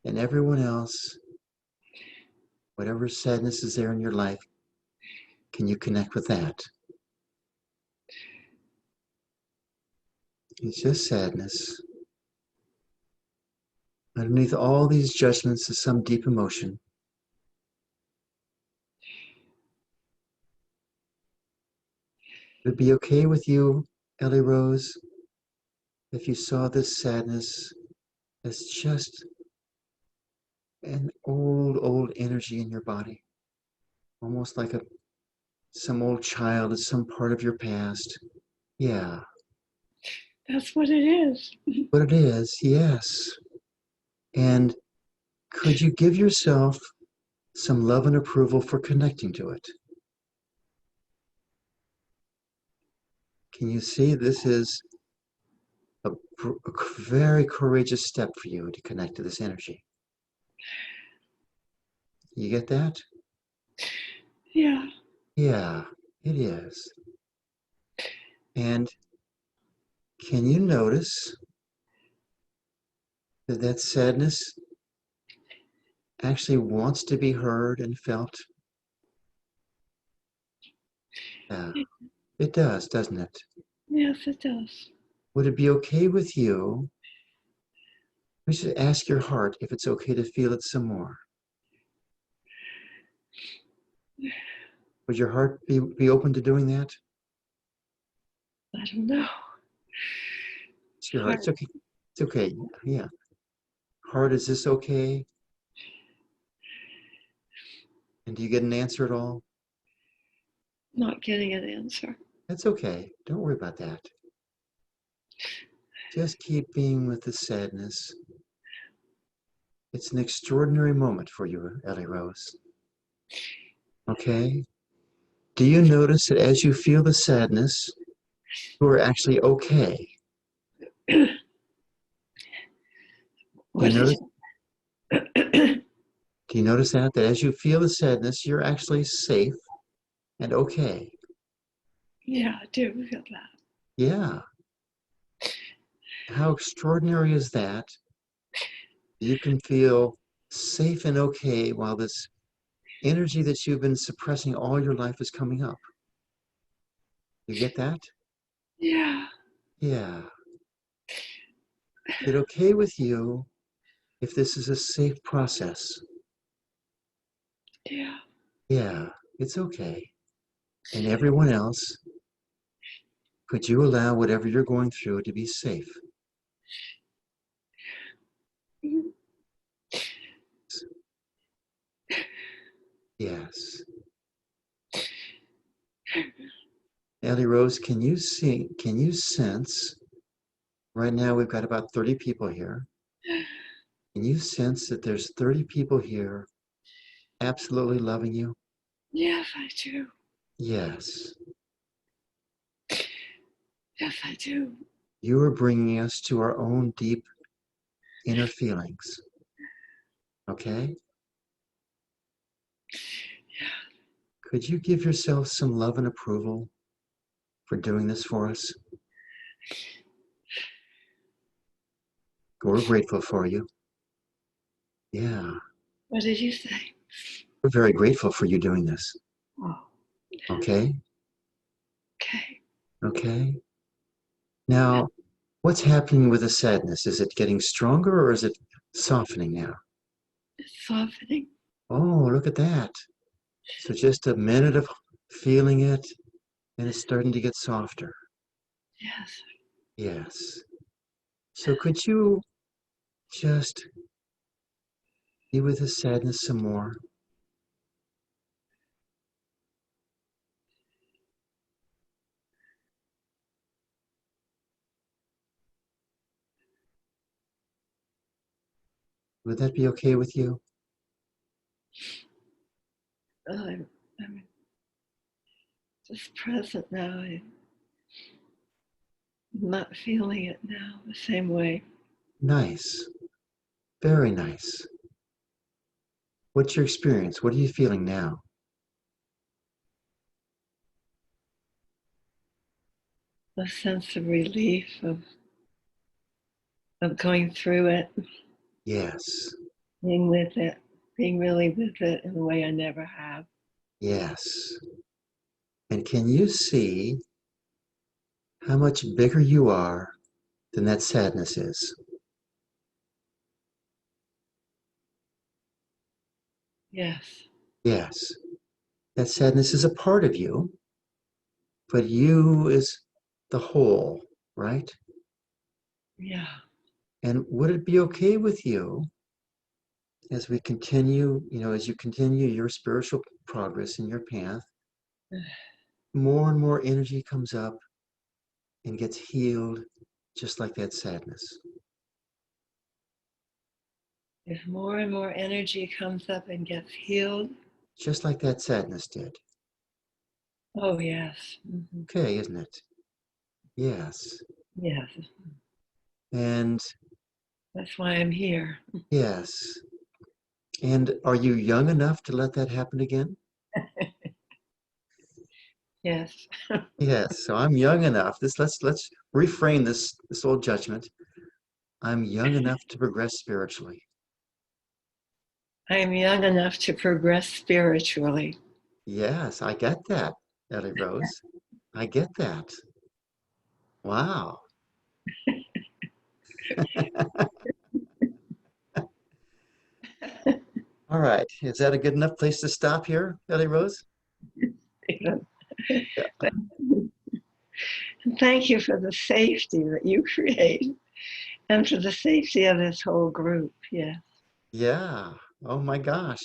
A: And everyone else, whatever sadness is there in your life, can you connect with that? It's just sadness. Underneath all these judgments is some deep emotion. Would it be okay with you, Ellie Rose, if you saw this sadness as just an old energy in your body? Almost like some old child, is some part of your past. Yeah,
B: That's what it is.
A: but it is, yes. And could you give yourself some love and approval for connecting to it? Can you see this is a very courageous step for you to connect to this energy? You get that?
B: Yeah.
A: Yeah, it is. And can you notice that that sadness actually wants to be heard and felt? Yeah, it does, doesn't it?
B: Yes, it does.
A: Would it be okay with you? We should ask your heart if it's okay to feel it some more. Would your heart be open to doing that?
B: I don't know.
A: It's your heart.
B: Hard.
A: It's okay. It's okay. Yeah. Heart, is this okay? And do you get an answer at all?
B: Not getting an answer.
A: That's okay. Don't worry about that. Just keep being with the sadness. It's an extraordinary moment for you, Ellie Rose. Okay? Do you notice that as you feel the sadness, you are actually okay? Do you
B: What did
A: notice?
B: you?
A: Do you notice that as you feel the sadness, you're actually safe and okay?
B: Yeah, I do feel that.
A: Yeah. How extraordinary is that? You can feel safe and okay while this energy that you've been suppressing all your life is coming up. You get that?
B: Yeah.
A: Yeah. Is it okay with you if this is a safe process?
B: Yeah.
A: Yeah, it's okay. And everyone else, could you allow whatever you're going through to be safe? Yes. Ellie Rose, can you sense, right now we've got about 30 people here. Can you sense that there's 30 people here absolutely loving you?
B: Yes, I do.
A: Yes.
B: Yes, I do.
A: You are bringing us to our own deep inner feelings. Okay?
B: Yeah.
A: Could you give yourself some love and approval for doing this for us? We're grateful for you. Yeah.
B: What did you say?
A: We're very grateful for you doing this.
B: Oh,
A: Okay?
B: okay.
A: Okay? Now, what's happening with the sadness? Is it getting stronger or is it softening now?
B: It's softening.
A: Oh, look at that. So just a minute of feeling it and it's starting to get softer.
B: Yes.
A: Yes. So could you just be with the sadness some more? Would that be okay with you?
B: I'm just present now. I'm not feeling it now the same way.
A: Nice. Very nice. What's your experience? What are you feeling now?
B: A sense of relief of going through it,
A: Yes.
B: being with it, being really with it in a way I never have.
A: Yes. And can you see how much bigger you are than that sadness is?
B: Yes.
A: Yes. That sadness is a part of you, but you is the whole, right?
B: Yeah.
A: And would it be okay with you as we continue, as you continue your spiritual progress in your path, more and more energy comes up and gets healed just like that sadness.
B: If more and more energy comes up and gets healed.
A: Just like that sadness did.
B: Oh, yes. Mm-hmm.
A: Okay, isn't it? Yes.
B: Yes.
A: And
B: That's why I'm here.
A: yes. And are you young enough to let that happen again?
B: Yes.
A: Yes. So I'm young enough. Let's reframe this old judgment. I'm young enough to progress spiritually.
B: I am young enough to progress spiritually.
A: Yes, I get that, Ellie Rose. I get that. Wow. All right. Is that a good enough place to stop here, Ellie Rose? Yeah.
B: Thank you for the safety that you create and for the safety of this whole group. Yes.
A: Yeah. Oh my gosh.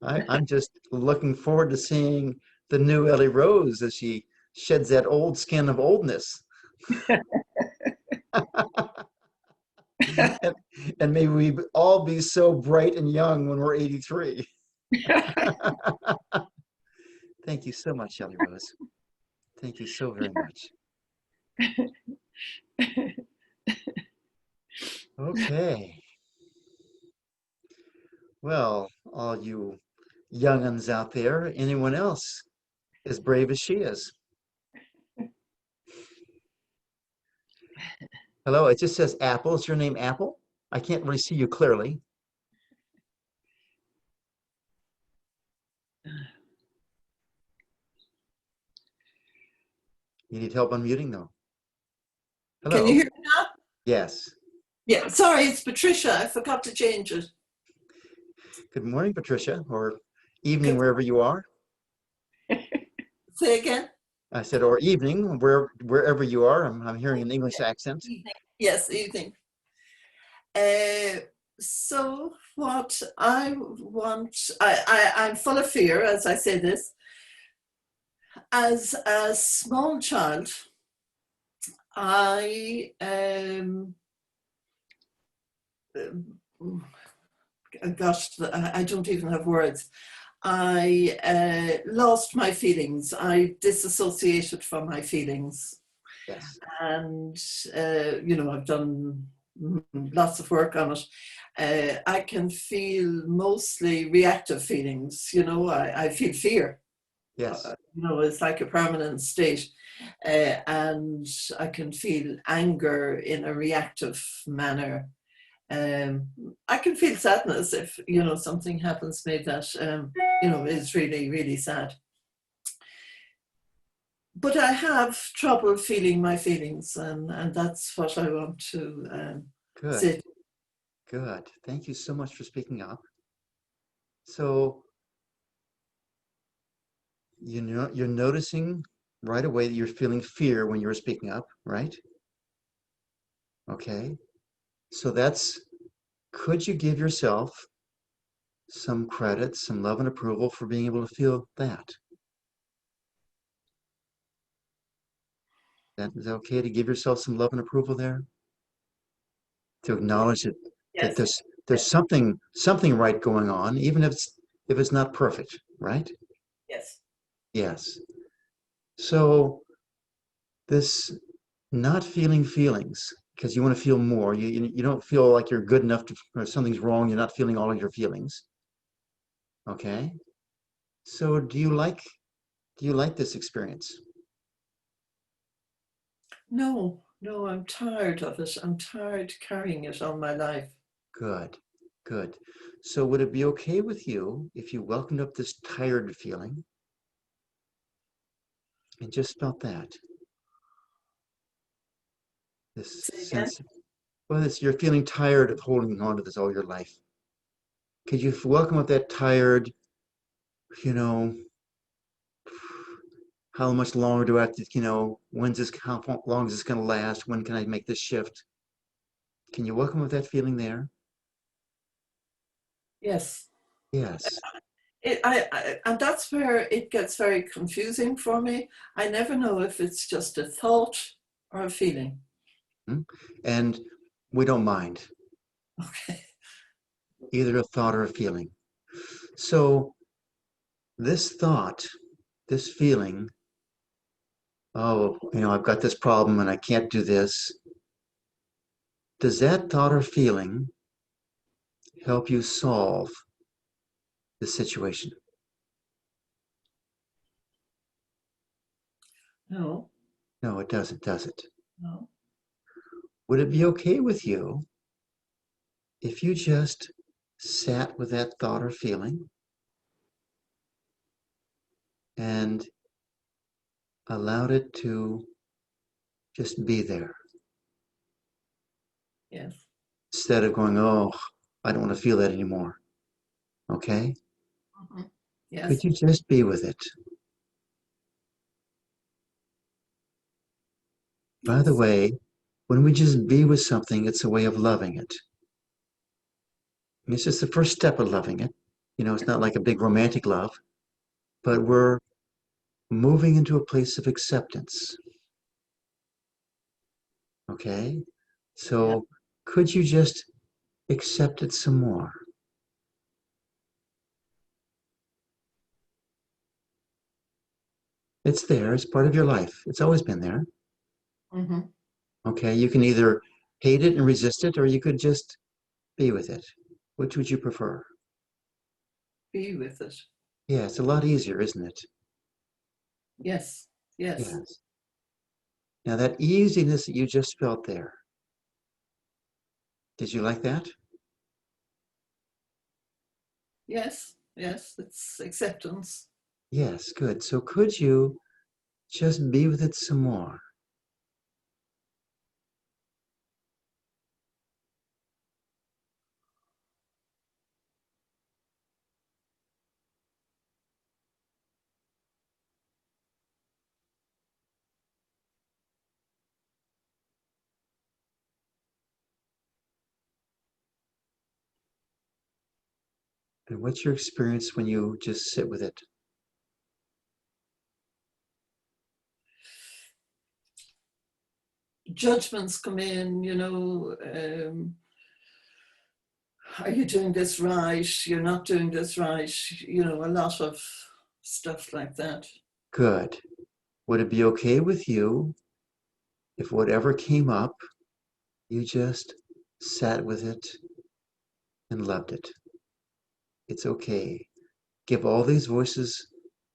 A: I'm just looking forward to seeing the new Ellie Rose as she sheds that old skin of oldness. and, and may we all be so bright and young when we're 83. Thank you so much, Ellie Rose. Thank you so very much. Okay. Well, all you younguns out there, anyone else as brave as she is? Hello, it just says Apple. Is your name Apple? I can't really see you clearly. You need help unmuting though.
C: Can you
A: Hello.
C: hear me now?
A: Yes.
C: Yeah, sorry, it's Patricia. I forgot to change it.
A: Good morning, Patricia, or evening
C: Good.
A: wherever you are.
C: Say again?
A: I said, or evening, wherever you are. I'm hearing an English accent.
C: Evening. Yes, evening. Uh, so what I want, I'm full of fear as I say this. As a small child, I gosh, I don't even have words. I lost my feelings. I disassociated from my feelings.
A: Yes.
C: And, I've done lots of work on it. I can feel mostly reactive feelings. I feel fear.
A: Yes.
C: It's like a permanent state. And I can feel anger in a reactive manner. I can feel sadness if, something happens to me that, is really, really sad. But I have trouble feeling my feelings, and that's what I want to say.
A: Good. Good. Thank you so much for speaking up. So, you're noticing right away that you're feeling fear when you were speaking up, right? Okay. So could you give yourself some credit, some love and approval for being able to feel that? Is that okay to give yourself some love and approval there? To acknowledge that
C: Yes,
A: there's something right going on, even if it's not perfect, right?
C: yes.
A: Yes. So this not feeling feelings because you want to feel more. You don't feel like you're good enough to, or something's wrong. You're not feeling all of your feelings. Okay. So do you like this experience?
C: No, no, I'm tired of it. I'm tired carrying it all my life.
A: Good. Good. So would it be okay with you if you welcomed up this tired feeling and just felt that? This
C: Say again?
A: sense, well, you're feeling tired of holding on to this all your life. Could you welcome up that tired, you know, how much longer do I have to, how long is this going to last? When can I make this shift? Can you welcome up that feeling there?
C: Yes.
A: Yes.
C: And that's where it gets very confusing for me. I never know if it's just a thought or a feeling.
A: And we don't mind
C: Okay.
A: either a thought or a feeling. So this thought, this feeling, oh, I've got this problem and I can't do this. Does that thought or feeling help you solve the situation?
C: No,
A: No, it doesn't, does it?
C: no.
A: Would it be okay with you if you just sat with that thought or feeling and allowed it to just be there
C: Yes.
A: instead of going, oh, I don't want to feel that anymore? Okay?
C: Mhm.
A: Could
C: Yes.
A: you just be with it? By the
C: Yes.
A: way, when we just be with something, it's a way of loving it. It's just the first step of loving it. It's not like a big romantic love, but we're moving into a place of acceptance. Okay?
C: Yeah.
A: So could you just accept it some more? It's there. It's part of your life. It's always been there.
C: Mm-hmm.
A: Okay? You can either hate it and resist it, or you could just be with it. Which would you prefer?
C: Be with it.
A: Yeah, it's a lot easier, isn't it?
C: Yes. Yes.
A: Yes. Now, that easiness that you just felt there, did you like that?
C: Yes. Yes. It's acceptance.
A: Yes, good. So could you just be with it some more. And what's your experience when you just sit with it?
C: Judgments come in, are you doing this right? You're not doing this right. A lot of stuff like that.
A: Good. Would it be okay with you if whatever came up, you just sat with it and loved it? It's okay. Give all these voices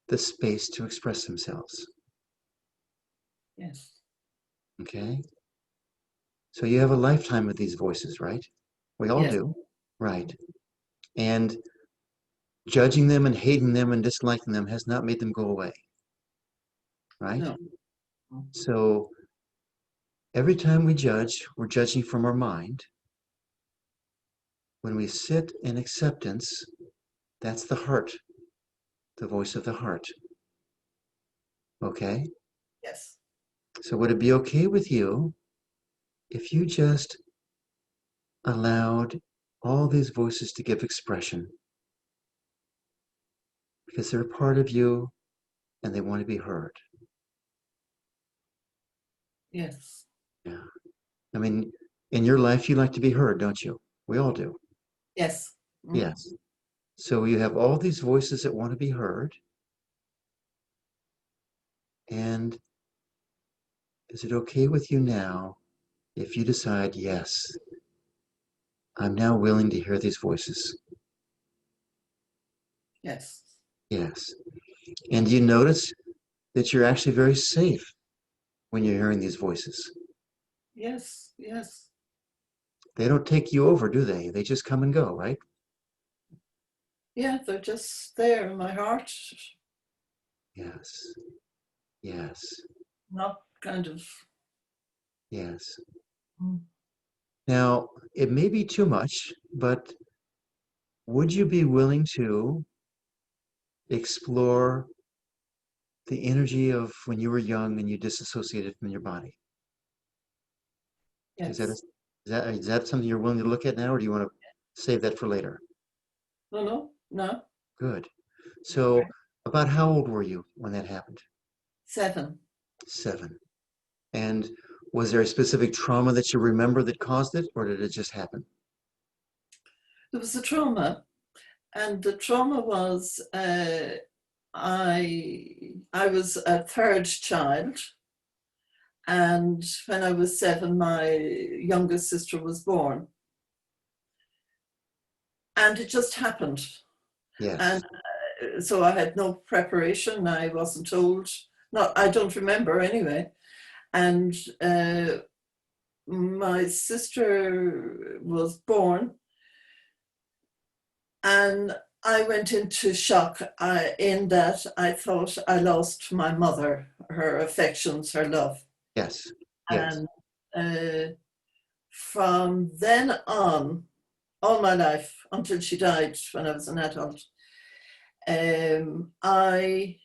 A: the space to express themselves.
C: Yes.
A: Okay? So you have a lifetime of these voices, right? We all
C: Yes.
A: do. Right. And judging them and hating them and disliking them has not made them go away. Right?
C: No.
A: So every time we judge, we're judging from our mind. When we sit in acceptance, that's the heart, the voice of the heart. Okay?
C: Yes.
A: So would it be okay with you if you just allowed all these voices to give expression? Because they're a part of you and they want to be heard.
C: Yes.
A: Yeah. I mean, in your life, you like to be heard, don't you? We all do.
C: Yes.
A: Yes. So you have all these voices that want to be heard. And is it okay with you now if you decide, yes, I'm now willing to hear these voices?
C: Yes.
A: Yes. And you notice that you're actually very safe when you're hearing these voices.
C: Yes. Yes.
A: They don't take you over, do they? They just come and go, right?
C: Yeah, they're just there in my heart.
A: Yes. Yes.
C: Not kind of.
A: Yes.
C: Mm.
A: Now, it may be too much, but would you be willing to explore the energy of when you were young and you disassociated from your body? Is that,
C: Yes.
A: is that something you're willing to look at now, or do you want to save that for later?
C: No, no, no.
A: Good. So, about how old were you when that happened?
C: 7.
A: 7. And was there a specific trauma that you remember that caused it, or did it just happen?
C: There was a trauma, and the trauma was I was a third child, and when I was 7, my youngest sister was born, and it just happened.
A: Yes.
C: And so I had no preparation. I wasn't told. Not, I don't remember anyway. And my sister was born, and I went into shock in that I thought I lost my mother, her affections, her love.
A: Yes. Yes.
C: And from then on, all my life, until she died when I was an adult, I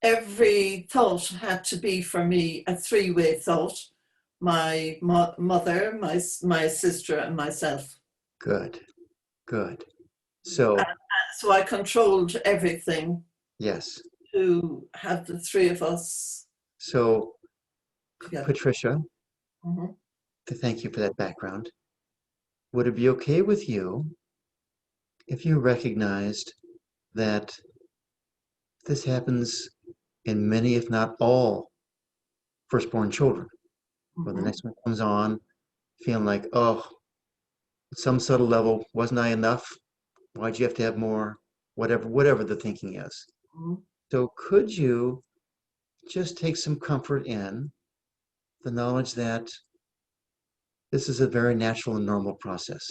C: every thought had to be for me a three-way thought: my mother, my sister, and myself.
A: Good. Good. So,
C: So I controlled everything
A: yes.
C: to have the three of us
A: So,
C: together.
A: Patricia,
C: Mm-hmm.
A: thank you for that background. Would it be okay with you if you recognized that this happens in many, if not all, firstborn children, where the
C: Mm-hmm.
A: next one comes on feeling like, oh, at some subtle level, wasn't I enough? Why'd you have to have more? Whatever the thinking is.
C: Mm-hmm.
A: So could you just take some comfort in the knowledge that this is a very natural and normal process?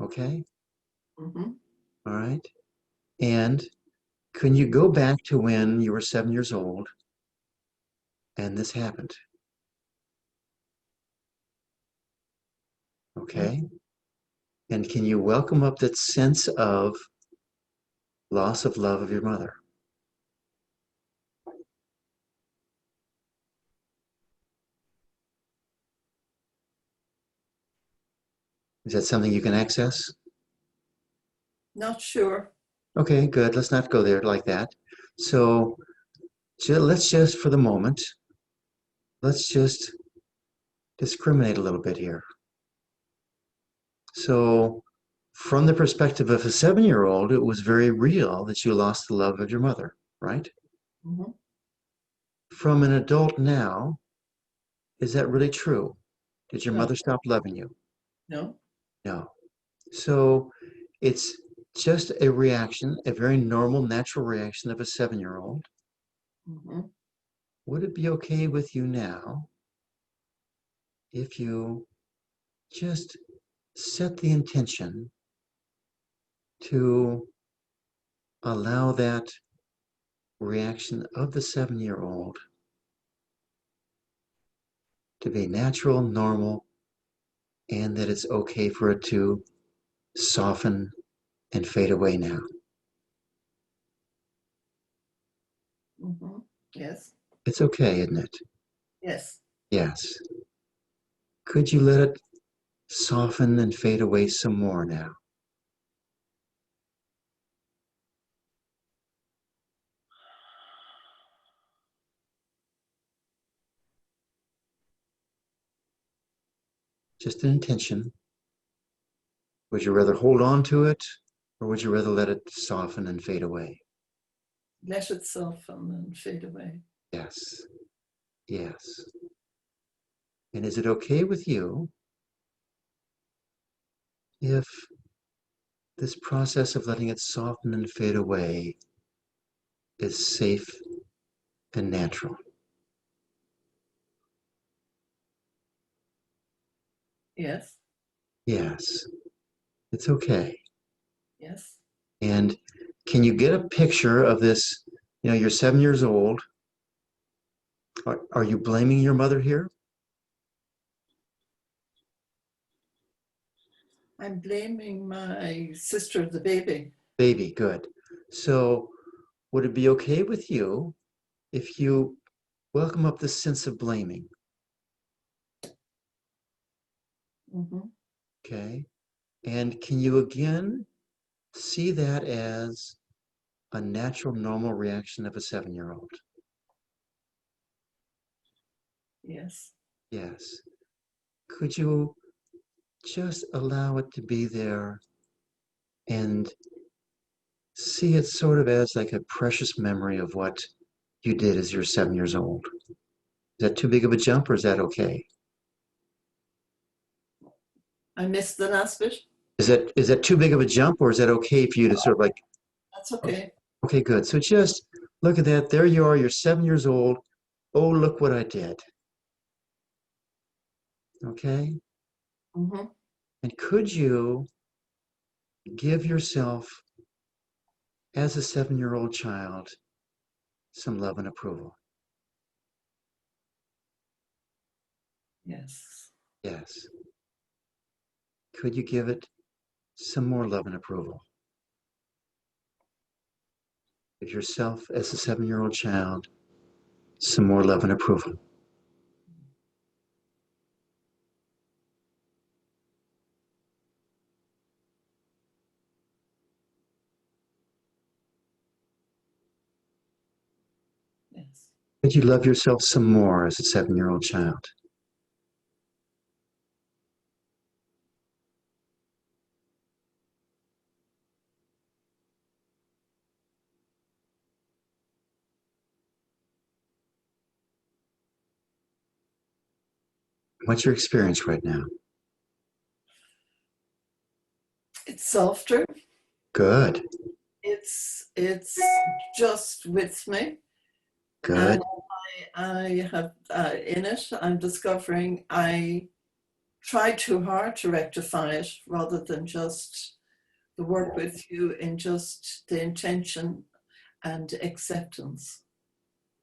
A: Okay?
C: Mm-hmm.
A: All right? And Can you go back to when you were 7 years old and this happened? Okay. And can you welcome up that sense of loss of love of your mother? Is that something you can access?
C: Not sure.
A: Okay, good. Let's not go there like that. So let's just, for the moment, let's just discriminate a little bit here. So, from the perspective of a 7-year-old, it was very real that you lost the love of your mother, right?
C: Mm-hmm.
A: From an adult now, is that really true? Did your
C: No,
A: mother stop loving you?
C: no.
A: No. So, it's just a reaction, a very normal, natural reaction of a 7-year-old.
C: Mm-hmm.
A: Would it be okay with you now if you just set the intention to allow that reaction of the 7-year-old to be natural, normal, and that it's okay for it to soften and fade away now?
C: Mm-hmm. Yes,
A: It's okay, isn't it?
C: yes.
A: Yes. Could you let it soften and fade away some more now? Just an intention. Would you rather hold on to it or would you rather let it soften and fade away?
C: Let it soften and fade away.
A: Yes. Yes. And is it okay with you if this process of letting it soften and fade away is safe and natural?
C: Yes,
A: Yes, it's okay.
C: yes.
A: And can you get a picture of this? You know, you're 7 years old. Are you blaming your mother here?
C: I'm blaming my sister, the baby.
A: Baby, good. So would it be okay with you if you welcome up this sense of blaming?
C: Mm-hmm.
A: Okay. And can you again see that as a natural, normal reaction of a 7-year-old?
C: Yes,
A: Yes. Could you just allow it to be there and see it sort of as like a precious memory of what you did as you're 7 years old? Is that too big of a jump or is that okay?
C: I missed the last bit.
A: Is that too big of a jump or is that okay for you to sort of like,
C: That's okay.
A: okay, good. So just look at that. There you are. You're 7 years old. Oh, look what I did. Okay.
C: Mm-hmm.
A: And could you give yourself, as a 7-year-old child, some love and approval?
C: Yes,
A: Yes. Could you give it some more love and approval? Give yourself, as a 7-year-old child, some more love and approval.
C: yes,
A: Could you love yourself some more as a 7-year-old child? What's your experience right now?
C: it's softer.
A: Good.
C: It's just with me,
A: Good.
C: and I have in it. I'm discovering I try too hard to rectify it rather than just the work with you in just the intention and acceptance.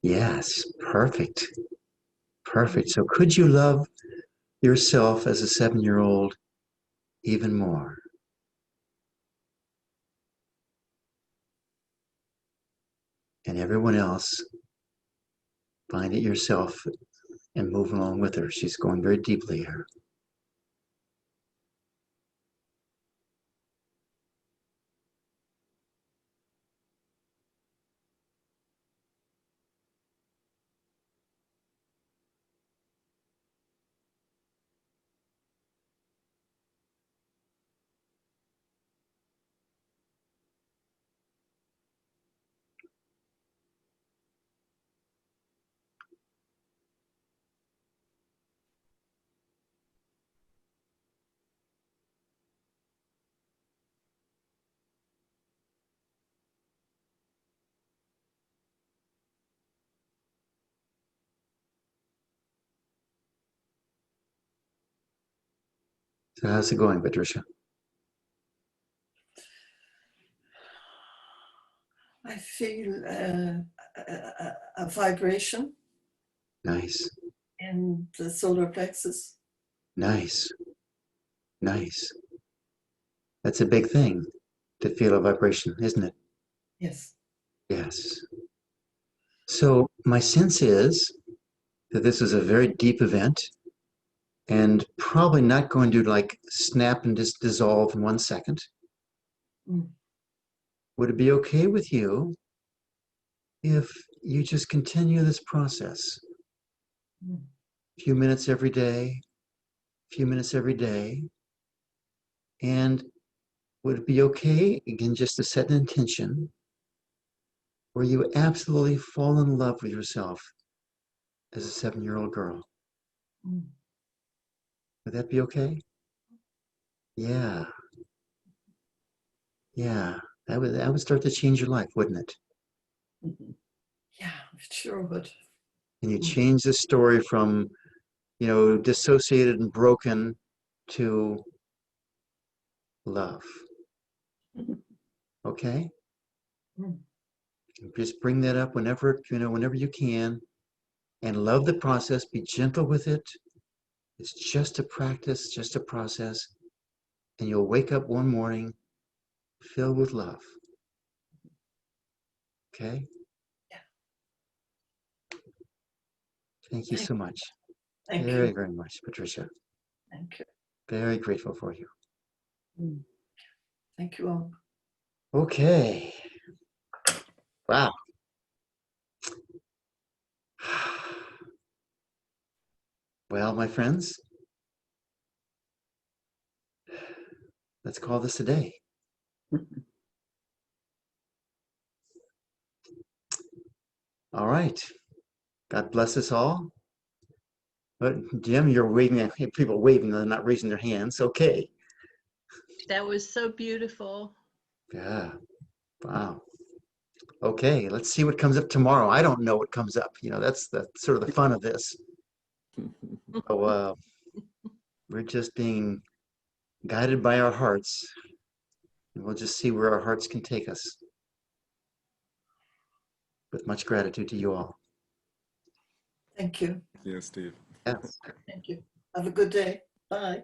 A: Yes, perfect. Perfect. So could you love yourself as a 7-year-old even more? And everyone else, find it yourself and move along with her. She's going very deeply here. So how's it going, Patricia?
C: I feel a vibration
A: Nice,
C: in the solar plexus.
A: nice, nice. That's a big thing to feel a vibration, isn't it?
C: Yes.
A: Yes. So my sense is that this is a very deep event and probably not going to like snap and just dissolve in 1 second.
C: Mm.
A: Would it be okay with you if you just continue this process?
C: Mm.
A: A few minutes every day, a few minutes every day. And would it be okay, again, just to set an intention where you absolutely fall in love with yourself as a 7-year-old girl?
C: Mm.
A: Would that be okay? Yeah, yeah. That would start to change your life, wouldn't it?
C: Mhm. Yeah, it sure would.
A: And you
C: Mm.
A: change the story from, dissociated and broken to love. Okay?
C: Mm.
A: Just bring that up whenever you can, and love the process. Be gentle with it. It's just a practice, just a process. And you'll wake up one morning filled with love. Okay?
C: Yeah.
A: Thank you
C: Thank,
A: so much.
C: thank
A: Very,
C: you.
A: very much, Patricia.
C: Thank you.
A: Very grateful for you.
C: Mm. Thank you all.
A: Okay. Wow. Well, my friends, let's call this a day. All right. God bless us all. But Jim, you're waving at people waving, they're not raising their hands. Okay.
D: That was so beautiful.
A: Yeah. Wow. Okay, let's see what comes up tomorrow. I don't know what comes up. That's the sort of the fun of this. So we're just being guided by our hearts, and we'll just see where our hearts can take us. With much gratitude to you all.
C: Thank you.
E: Yeah, Steve.
A: Yes.
C: Thank you. Have a good day. Bye.